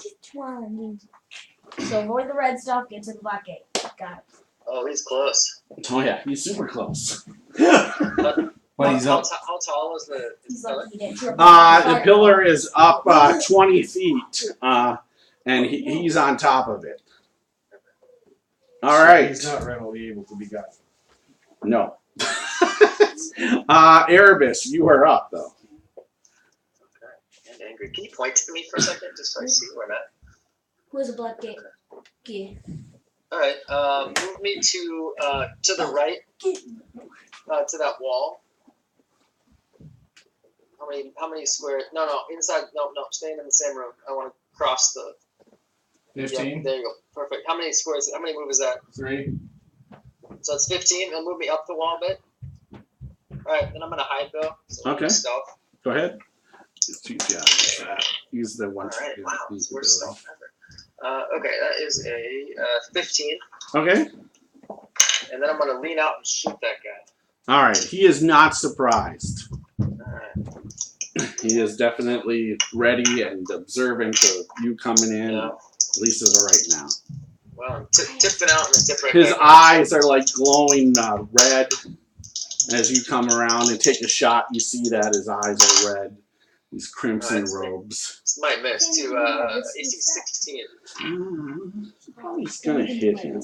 S10: you trying to do? So avoid the red stuff, get to the black gate. Got it.
S4: Oh, he's close.
S2: Oh yeah, he's super close.
S6: But he's up.
S4: How tall is the
S10: He's
S4: pillar?
S10: like, he didn't trip.
S2: The pillar is up 20 feet, and he's on top of it. All
S7: So
S2: right.
S7: He's not readily able to be got.
S2: No. Erebus, you are up though.
S4: Okay. And angry. Can you point to me for a second just so I see where I'm at?
S10: Where's the black gate? Okay.
S4: All right. Move me to the right, to that wall. How many squares? No, inside. No, staying in the same room. I want to cross the.
S9: 15.
S4: Yeah, there you go. Perfect. How many squares? How many moves is that?
S9: 3.
S4: So it's 15. And move me up the wall a bit. All right. Then I'm gonna hide though. So
S2: Okay.
S4: Stealth.
S2: Go ahead. He's the one.
S4: All right. Wow. So we're stealth ever. Okay, that is a 15.
S2: Okay.
S4: And then I'm gonna lean out and shoot that guy.
S2: All right. He is not surprised.
S4: Alright.
S2: He is definitely ready and observant of you coming in.
S4: Yeah.
S2: At least as of right now.
S4: Well, I'm tipping out and then tip right
S2: His
S4: back.
S2: eyes are like glowing red as you come around and take a shot. You see that his eyes are red. These crimson robes.
S4: This might miss to AC 16.
S2: He's gonna hit him.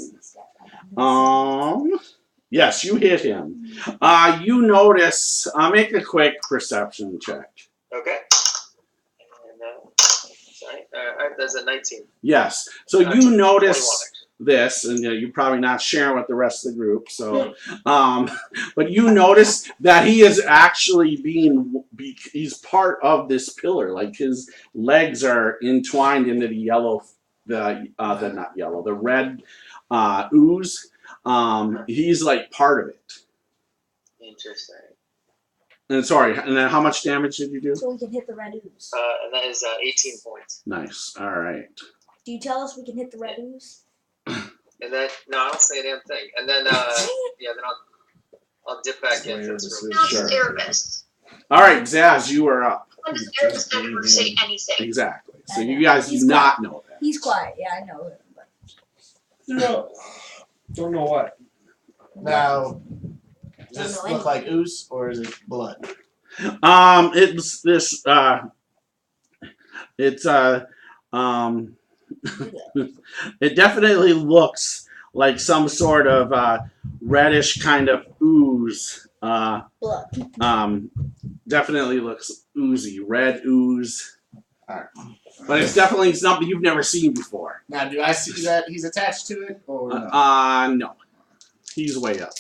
S2: Yes, you hit him. You notice. Make a quick perception check.
S4: Okay. And sorry, there's a 19.
S2: Yes. So you notice this, and you're probably not sharing with the rest of the group. So, but you notice that he is actually he's part of this pillar. Like his legs are entwined into the red ooze. He's like part of it.
S4: Interesting.
S2: And sorry, and then how much damage did you do?
S10: So we can hit the red ooze.
S4: And that is 18 points.
S2: Nice. All right.
S10: Do you tell us we can hit the red ooze?
S4: And then no, I don't say a damn thing. And then then I'll dip back in.
S8: Now it's Erebus.
S2: All right, Zaz, you are up.
S8: When does Erebus ever say anything?
S2: Exactly. So you guys do not know that.
S10: He's quiet. Yeah, I know it. But...
S7: No. Don't know what.
S9: Now, does this look like ooze or is it blood?
S2: It's this. It definitely looks like some sort of reddish kind of ooze.
S10: Blood.
S2: Definitely looks oozy, red ooze.
S9: Alright.
S2: But it's definitely something you've never seen before.
S9: Now, do I see that he's attached to it or no?
S2: No. He's way up.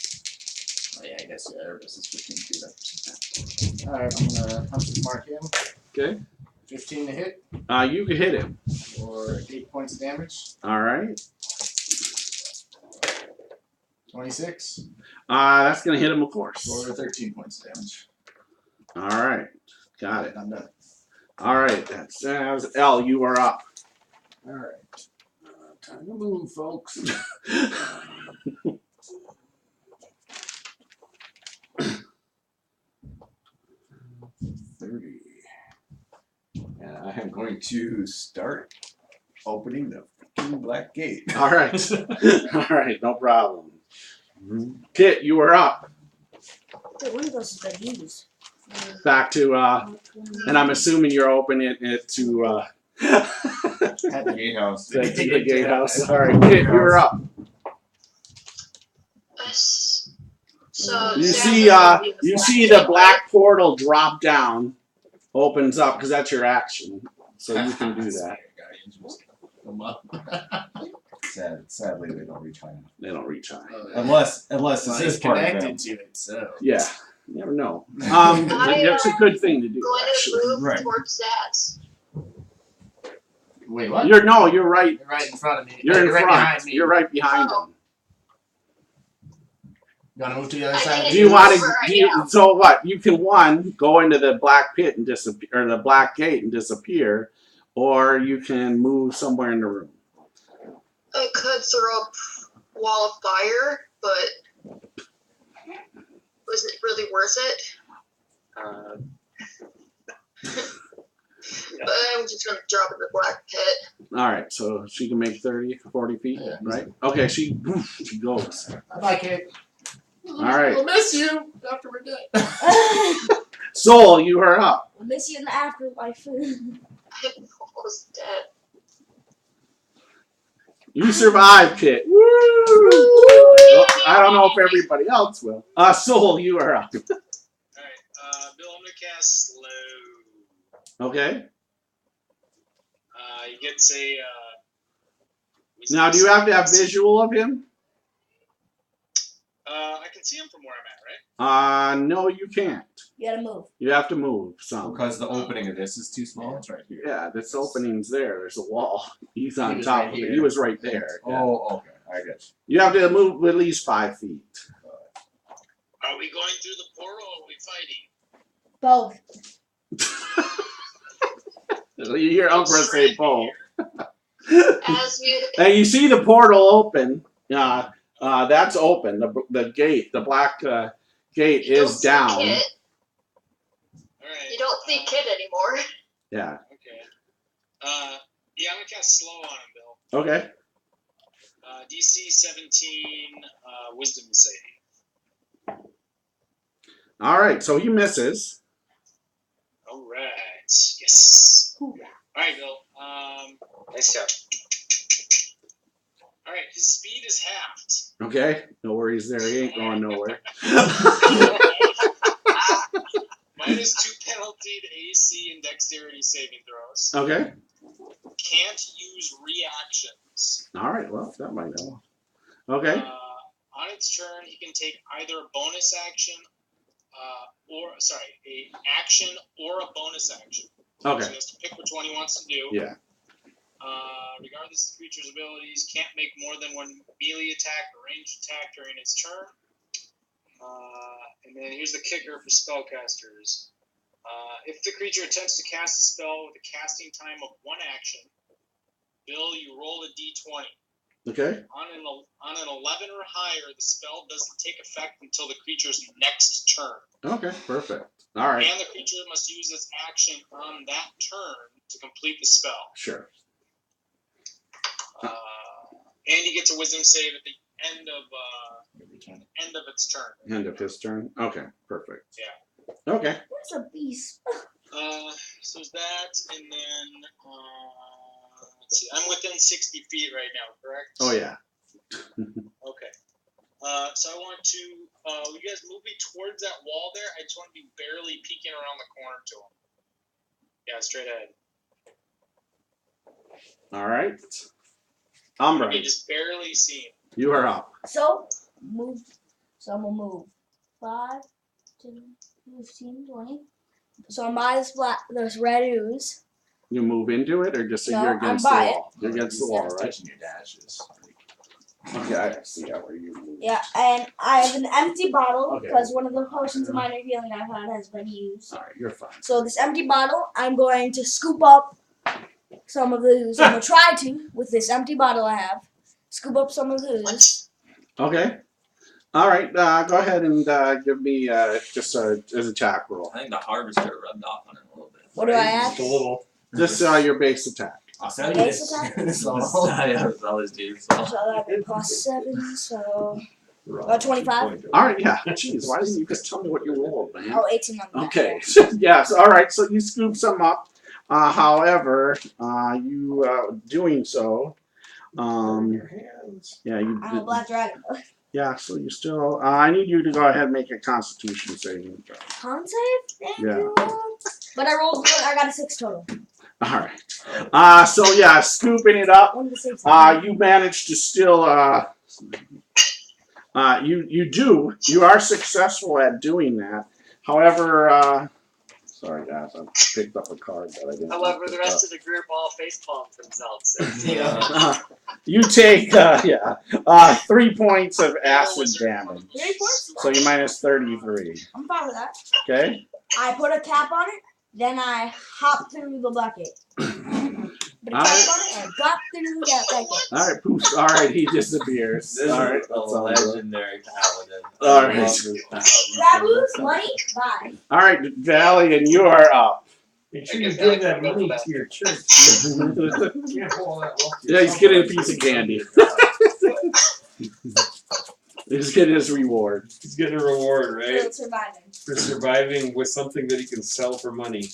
S9: Oh, yeah, I guess Erebus is 15 feet up. Alright, I'm gonna punch the mark in.
S2: Okay.
S9: 15 to hit.
S2: You can hit him.
S9: For 8 points of damage.
S2: All right.
S9: 26.
S2: That's gonna hit him, of course.
S9: For 13 points of damage.
S2: All right. Got it.
S9: I'm done.
S2: All right. That's Elle. You are up.
S9: All right. Time to move, folks. 30. And I am going to start opening the freaking black gate.
S2: All right. All right. No problem. Kit, you are up.
S10: Wait, one of those is gonna use.
S2: Back to and I'm assuming you're opening it to
S6: At the gatehouse.
S2: the gatehouse. All right, Kit, you're up.
S8: So
S2: You see the black portal drop down opens up because that's your action, so you can do that.
S6: Sadly, they don't reach high enough.
S2: They don't reach high.
S6: Unless this is part of
S9: connected
S6: them.
S9: to it, so.
S2: Yeah, you never know. That's a good thing to do.
S8: Going to
S2: Actually,
S8: move
S6: Right.
S8: towards that.
S9: Wait, what?
S2: you're right.
S9: You're right in front of me.
S2: You're in
S9: right
S2: front.
S9: behind me.
S2: You're right behind
S8: Oh.
S2: him.
S9: You wanna move to the other
S8: I
S9: side?
S8: think
S2: Do you want to?
S8: Where I am.
S2: So what? You can go into the black pit and disappear, or the black gate and disappear, or you can move somewhere in the room.
S8: I could throw up wall of fire, but was it really worth it? But I'm just gonna drop in the black pit.
S2: All right, so she can make 30, 40 feet,
S9: Yeah.
S2: right? Okay, she goes.
S9: I like it.
S2: All right.
S9: We'll miss you after we're dead.
S2: Soul, you are up.
S10: We'll miss you in the afterlife.
S8: I'm almost dead.
S2: You survived, Kit. Woo! Well, I don't know if everybody else will. Soul, you are up.
S3: Alright, Bill, I'm gonna cast slow.
S2: Okay.
S3: He gets a.
S2: Now, do you have to have visual of him?
S3: I can see him from where I'm at, right?
S2: No, you can't.
S10: You gotta move.
S2: You have to move some.
S6: Because the opening of this is too small.
S9: It's right here.
S2: Yeah, this opening's there. There's a wall. He's on
S9: He was
S2: top
S9: right
S2: of it.
S9: here.
S2: He was right there. Yeah.
S6: Oh, okay. I guess.
S2: You have to move at least 5 feet.
S3: Are we going through the portal or are we fighting?
S10: Both.
S2: You hear Umbra say both.
S8: As you
S2: And you see the portal open. That's open. The gate, the black gate
S8: you don't
S2: is
S8: see
S2: down.
S8: Kit,
S3: Alright.
S8: you don't see Kit anymore.
S2: Yeah.
S3: Okay. Yeah, I'm gonna cast slow on him, Bill.
S2: Okay.
S3: DC 17, Wisdom save.
S2: All right. So he misses.
S3: Alright. Yes. Alright, Bill.
S4: Nice job.
S3: Alright, his speed is halved.
S2: Okay. No worries there. He ain't going nowhere.
S3: Minus 2 penalty to AC and dexterity saving throws.
S2: Okay.
S3: Can't use reactions.
S2: All right. Well, that might help. Okay.
S3: On its turn, he can take either a bonus action, a action or a bonus action. So
S2: Okay.
S3: he has to pick which one he wants to do.
S2: Yeah.
S3: Regardless of the creature's abilities, can't make more than one melee attack or ranged attack during its turn. And then here's the kicker for spellcasters. If the creature attempts to cast a spell with a casting time of 1 action, Bill, you roll a d20.
S2: Okay.
S3: On an 11 or higher, the spell doesn't take effect until the creature's next turn.
S2: Okay. Perfect. All right.
S3: And the creature must use its action on that turn to complete the spell.
S2: Sure.
S3: And he gets a wisdom save at the end of its turn.
S2: End of his turn. Okay. Perfect.
S3: Yeah.
S2: Okay.
S10: Where's a beast?
S3: So there's that, and then let's see. I'm within 60 feet right now, correct?
S2: Oh yeah.
S3: Okay. So I want to. Will you guys move me towards that wall there? I just want to be barely peeking around the corner to him. Yeah, straight ahead.
S2: All right. Umbra,
S3: You can just barely see him.
S2: you are up.
S10: So, move. So I'm gonna move 5, 10, 15, 20. So I'm by this red ooze.
S2: You move into it, or just so
S10: No,
S2: you're
S10: I'm
S2: against the
S10: by it.
S2: wall? You're against the wall, right?
S9: Touching your dashes.
S2: Okay, I see where you move.
S10: Yeah, and I have an empty bottle
S2: Okay.
S10: because one of the potions of minor healing I've had has been used.
S2: All right, you're fine.
S10: So this empty bottle, I'm going to scoop up some of the ooze. I'm gonna try to with this empty bottle I have. Scoop up some of the ooze.
S2: Okay. All right. Go ahead and give me just an attack roll.
S5: I think the harvester rubbed off on it a little bit.
S10: What do I add?
S7: Just a little.
S2: Just your base attack.
S9: I'll sell you
S10: Base
S9: this.
S10: attack?
S9: This
S5: Yeah,
S9: all.
S5: that's always do. So.
S10: So that'd be plus 7. So 25.
S2: All right. Yeah. Jeez, why didn't you just tell me what you rolled, man?
S10: Oh, 18 on that.
S2: Okay. Yes. All right. So you scoop some up. However, you doing so.
S7: Your hands.
S2: Yeah. You.
S10: I'm a black dragon.
S2: Yeah. So you still. I need you to go ahead and make a Constitution saving throw.
S10: Con save? Thank
S2: Yeah.
S10: you. But I rolled good. I got a 6 total.
S2: All right. So yeah, scooping it up.
S10: One to 6.
S2: You managed to still. You are successful at doing that. However, sorry guys, I picked up a card that I didn't.
S4: However, the rest of the group all facepalm themselves.
S2: You take 3 points of acid damage.
S10: 3 points?
S2: So you minus 33.
S10: I'm fine with that.
S2: Okay.
S10: I put a cap on it, then I hopped through the bucket. Put a cap on it and got through that bucket.
S2: All right, poof. All right, he disappears.
S5: This
S2: All right,
S5: is a legendary paladin.
S2: All right.
S5: I love this paladin.
S10: Baboons, money, bye.
S2: All right, Valley, and you are up.
S7: Make sure you give that money to your church. Can't hold that wealth to
S2: Yeah, he's
S7: yourself.
S2: getting a piece of candy. He's getting his reward.
S7: He's getting a reward, right?
S10: For surviving.
S7: For surviving with something that he can sell for money.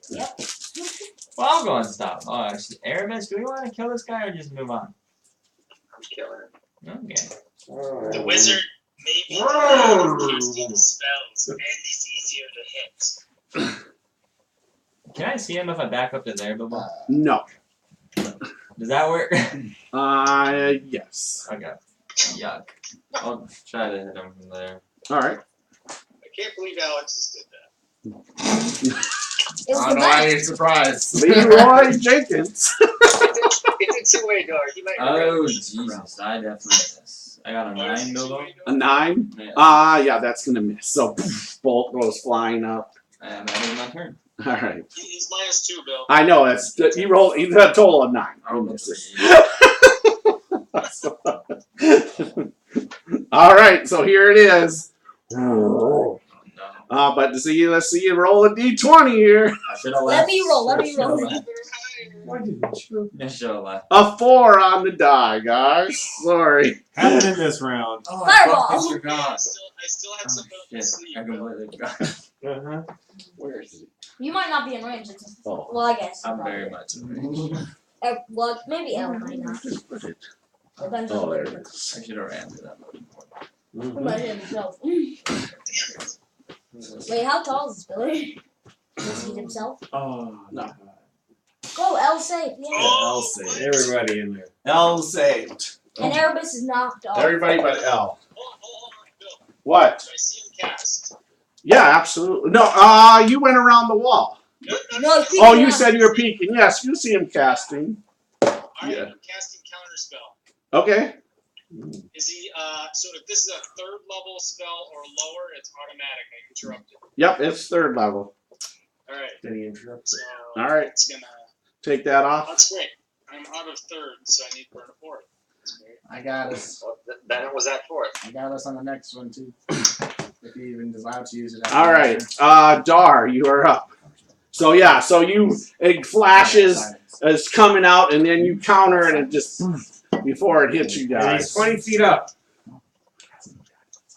S10: Yep.
S5: Well, I'm going to stop. Oh, actually, Aramis, do we want to kill this guy or just move on?
S4: I'm killing him.
S5: Okay.
S3: The wizard may be
S7: Whoa.
S3: casting spells and is easier to hit.
S5: Can I see him if I back up to there, Bilbo?
S2: No.
S5: Does that work?
S2: Yes.
S5: Okay. Yuck. I'll try to hit him from there.
S2: All right.
S3: I can't believe Alex just did that.
S10: It's
S9: I
S10: the
S9: don't know why
S10: best.
S9: you're surprised.
S2: Leroy Jenkins.
S4: It's a two-way door. He might.
S5: Oh, Jesus. I definitely miss. I got a 9, Bilbo.
S2: A 9?
S5: Yeah.
S2: Yeah, that's gonna miss. So poof, bolt goes flying up.
S5: And that is my turn.
S2: All right.
S3: He's minus 2, Bill.
S2: I know that's he rolled. He's a total of 9.
S5: Oh,
S2: misses. All right, so here it is.
S5: No.
S2: But let's see you roll a d20 here.
S5: I should have
S10: Let
S5: left.
S10: me roll. Let me roll.
S7: Why didn't you?
S5: I should have left.
S2: A 4 on the die, guys. Sorry.
S7: Happened in this round.
S9: Oh,
S10: Fireball.
S9: I forgot.
S3: I still had
S5: Oh,
S3: some up my
S5: shit.
S3: sleeve.
S5: I completely forgot.
S7: Uh-huh.
S2: Where is it?
S10: You might not be in range. It's,
S2: Oh.
S10: well, I guess.
S5: I'm very much in range.
S10: Well, maybe Elle might not. Depends
S2: Oh,
S10: on
S2: there
S10: where
S2: it is.
S5: I should have ran through that movie.
S10: Who might hit himself. Wait, how tall is this Billy? Does he himself?
S7: Oh,
S2: No.
S10: Go, Elle safe. Yeah.
S9: L saved.
S7: Everybody in there.
S9: L saved.
S10: And Erebus is knocked off.
S2: Everybody but L.
S3: Hold on, Bill.
S2: What?
S3: Do I see him cast?
S2: Yeah, absolutely. No, you went around the wall.
S10: No, see,
S2: Oh, you said you were peeking. Yes, you see him casting.
S3: Alright,
S2: Yeah.
S3: I'm casting counterspell.
S2: Okay.
S3: Is he, so if this is a 3rd level spell or lower, it's automatic. I interrupted.
S2: Yep, it's 3rd level.
S3: Alright,
S7: Then he interrupts.
S3: so.
S2: All right.
S3: It's gonna.
S2: Take that off.
S3: That's great. I'm out of 3rd, so I need to burn a 4th. That's great.
S9: I got us.
S4: Well, then it was that fourth.
S9: I got us on the next one too. If you even desire to use it. after
S2: All right. Dar, you are up. So yeah, so it flashes, it's coming out, and then you counter it, and just before it hits you
S7: And
S2: guys.
S7: he's 20 feet up.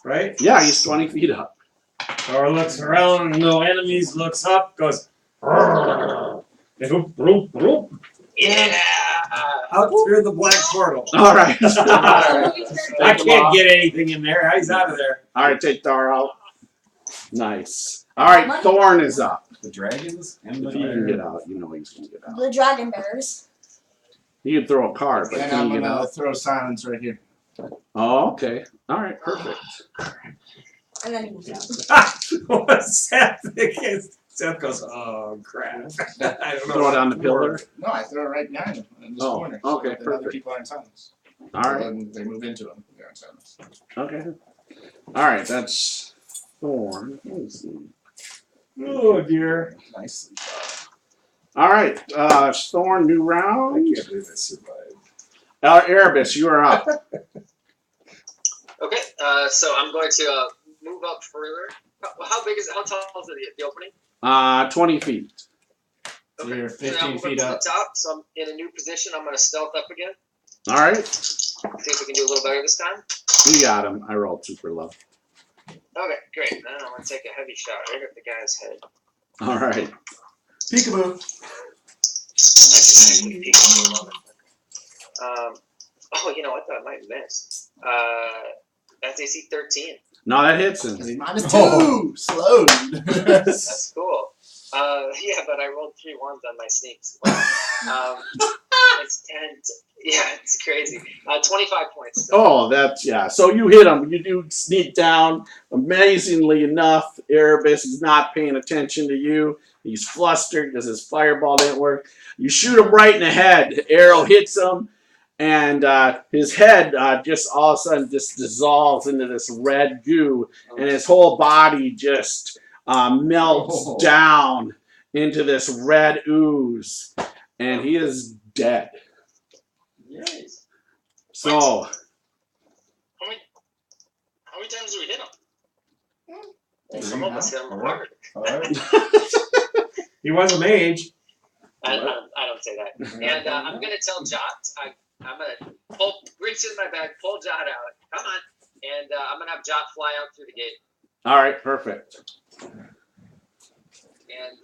S7: Right?
S2: Yeah, he's 20 feet up.
S7: Thor looks around, no enemies, looks up, goes. Roop, roop, roop.
S4: Yeah.
S7: Out through the black portal.
S2: All right.
S7: I can't get anything in there. He's out of there.
S2: All right, take Dar out. Nice. All right, Thorn is up.
S9: The dragons and the
S2: If he can
S9: fire.
S2: get out, you know he's gonna get out.
S10: The dragon bears.
S2: He can throw a card, but
S9: And
S2: can
S9: I'm
S2: he get
S9: gonna
S2: out?
S9: throw silence right here.
S2: Oh, okay. All right, perfect.
S10: And then he's out.
S7: What's that? Seth goes, oh crap. I don't know.
S2: Throw it on the pillar.
S9: No, I throw it right behind him in this
S2: Oh,
S9: corner.
S2: okay,
S9: so that other
S2: perfect.
S9: people are in silence.
S2: All
S9: So
S2: right.
S9: then they move into him. They're in silence.
S2: Okay. All right, that's Thorn. Let me see.
S7: Oh dear.
S9: Nicely.
S2: All right, Thorn, new
S7: I
S2: round.
S7: can't believe I survived.
S2: Erebus, you are up.
S4: Okay, so I'm going to move up further. How big is it? How tall is the opening?
S2: 20 feet.
S9: So you're
S4: now
S9: 15
S4: I'm
S9: feet
S4: to
S9: up.
S4: the top, so I'm in a new position. I'm going to stealth up again.
S2: All right,
S4: See if we can do a little better this time.
S2: you got him. I rolled super low.
S4: Okay, great. Now I'm going to take a heavy shot right at the guy's head.
S2: All right.
S9: Peekaboo.
S4: Oh, you know what? I might miss. That's AC 13.
S2: No, that hits him.
S9: -2. Slowed.
S4: That's cool. Yeah, but I rolled 3 ones on my sneaks. It's 10. Yeah, it's crazy. 25 points. So.
S2: Oh, that's, yeah. So you hit him. You do sneak down. Amazingly enough, Erebus is not paying attention to you. He's flustered because his fireball didn't work. You shoot him right in the head. The arrow hits him, and his head just all of a sudden just dissolves into this red goo, and his whole body just melts down into this red ooze, and he is dead.
S4: Nice.
S2: So,
S3: How many times do we hit him?
S4: Some of us hit him hard.
S7: He was a mage.
S4: I don't say that. And I'm gonna tell Jot. I'm gonna reach in my bag, pull Jot out. Come on, and I'm gonna have Jot fly out through the gate.
S2: all right, perfect.
S4: And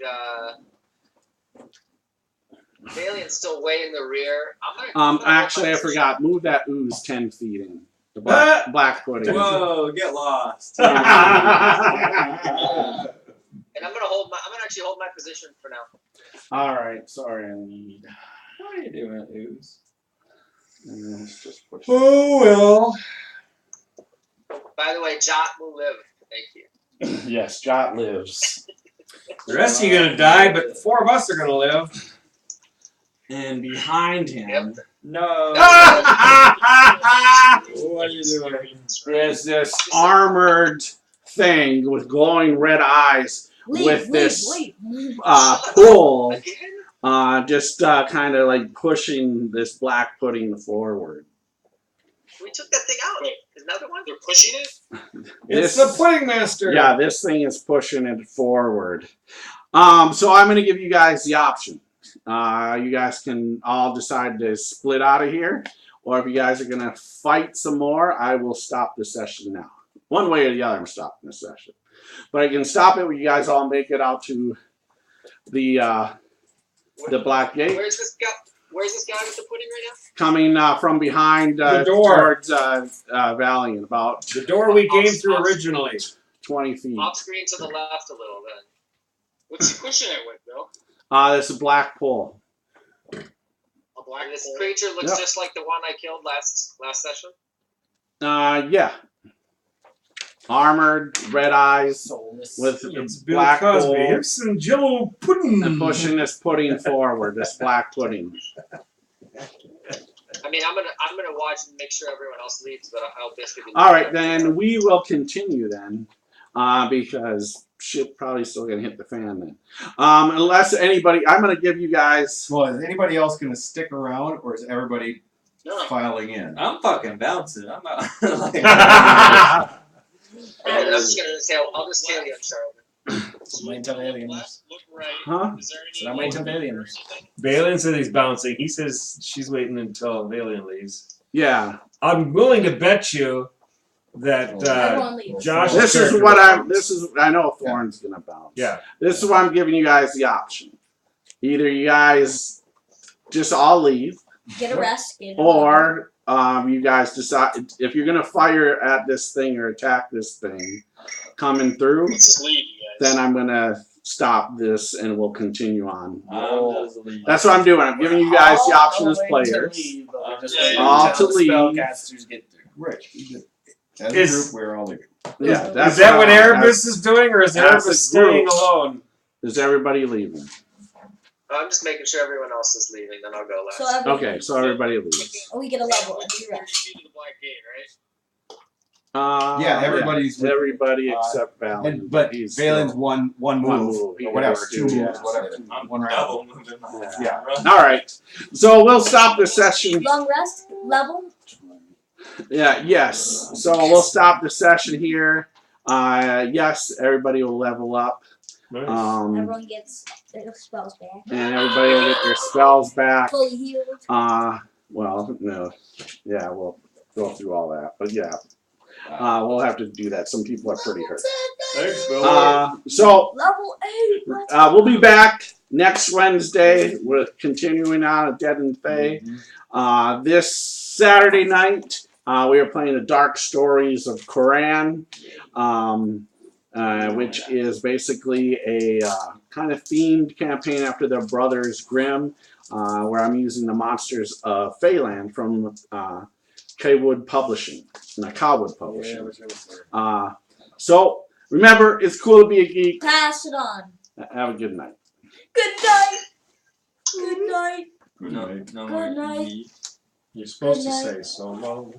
S4: Valiant's still way in the rear. I'm gonna
S2: Actually, I forgot. Move that ooze 10 feet in. The black pudding.
S5: Whoa, get lost.
S4: And I'm gonna actually hold my position for now.
S2: All right, sorry, I need.
S5: What are you doing, Ooze?
S2: Just push.
S7: Oh well.
S4: By the way, Jot will live. Thank you.
S2: Yes, Jot lives.
S7: The rest of you gonna die, but the 4 of us are gonna live.
S2: And behind him,
S4: Yep.
S5: No.
S2: what are you doing? There's this armored thing with glowing red eyes with this pull, just kind of like pushing this black pudding forward.
S4: We took that thing out.
S3: Wait.
S4: Another one?
S3: They're pushing it?
S7: It's the pudding master.
S2: Yeah, this thing is pushing it forward. So I'm going to give you guys the option. You guys can all decide to split out of here, or if you guys are going to fight some more, I will stop the session now. One way or the other, I'm stopping the session. But I can stop it when you guys all make it out to the Black Gate.
S4: Where's this guy? Where's this guy with the pudding right now?
S2: Coming from behind
S7: The door.
S2: towards Valiant, about
S7: The door we came through originally.
S2: 20 feet.
S4: Off screen to the left a little then.
S3: What's he pushing it with, Bill?
S2: This is a black pole.
S3: A black
S4: This
S3: hole?
S4: creature looks
S2: Yep.
S4: just like the one I killed last session.
S2: Yeah. Armored, red eyes, with
S7: It's
S2: the
S7: Bill
S2: black
S7: Cosby.
S2: pole,
S7: Have some Jello pudding.
S2: and pushing this pudding forward, this black pudding.
S4: I mean, I'm gonna watch and make sure everyone else leaves, but I'll basically.
S2: All right, then we will continue then, because shit probably still gonna hit the fan then. Unless anybody, I'm gonna give you guys.
S9: Well, is anybody else going to stick around, or is everybody
S3: No.
S9: filing in?
S5: I'm fucking bouncing. I'm not.
S4: I'm just gonna say I'll just tell you, Charlotte.
S3: Look left, look right.
S2: Huh?
S3: Is there any
S11: So I'm waiting till Valiant leaves.
S7: Valiant says he's bouncing. He says she's waiting until Valiant leaves.
S2: Yeah.
S7: I'm willing to bet you that
S10: Everyone leaves.
S7: Josh.
S2: This is what I'm. This is. I know Thorn's gonna bounce.
S7: Yeah.
S2: This is why I'm giving you guys the option. Either you guys just all leave,
S10: Get a rest. Get a
S2: or you guys decide if you're gonna fire at this thing or attack this thing coming through.
S3: Let's leave, you guys.
S2: Then I'm gonna stop this and we'll continue on.
S5: I'm just leaving.
S2: That's what I'm doing. I'm giving you guys the option as players. All to leave.
S11: Spellcasters get through.
S9: Rich, as a
S7: Is-
S9: group, we're all leaving.
S2: Yeah,
S7: Is that what
S2: Erebus
S7: Erebus is doing, or is
S2: that's
S7: Erebus
S2: a group.
S7: staying alone?
S2: is? Everybody leaving?
S4: I'm just making sure everyone else is leaving, then I'll go last.
S10: So everyone,
S2: Okay, so everybody leaves.
S10: we get a level and you
S3: Within
S10: rest.
S3: 30 feet of the black gate, right?
S9: Yeah, everybody's with-
S2: everybody except Valiant.
S9: But
S2: He's
S9: Valiant's
S2: still-
S9: one
S2: one
S9: move,
S2: move. He
S9: or whatever,
S2: has
S9: 2
S2: to,
S9: moves,
S2: yeah.
S9: whatever.
S5: I'm
S9: One round.
S5: double moving my
S9: Yeah.
S2: All right, so we'll stop the session.
S10: Long rest level.
S2: Yeah, yes. So we'll stop the session here. Yes, everybody will level up.
S7: Nice.
S10: Everyone gets their spells back.
S2: And everybody will get their spells back.
S10: Fully healed.
S2: Well, no. Yeah, we'll go through all that. But yeah. We'll have to do that. Some people are pretty hurt.
S7: Thanks, Bill.
S2: So
S10: Level 8.
S2: we'll be back next Wednesday. We're continuing on at Dead In Thay. This Saturday night, we are playing the Dark Stories of Quran, which is basically a kind of themed campaign after their brothers Grimm, where I'm using the monsters of Feyland from Kwood Publishing. So remember, it's cool to be a geek.
S10: Pass it on.
S2: Have a good night.
S10: Good night. Good night.
S5: No, no
S10: Good
S5: more
S10: night.
S5: me.
S7: You're supposed
S10: Good
S7: to
S10: night.
S7: say so long.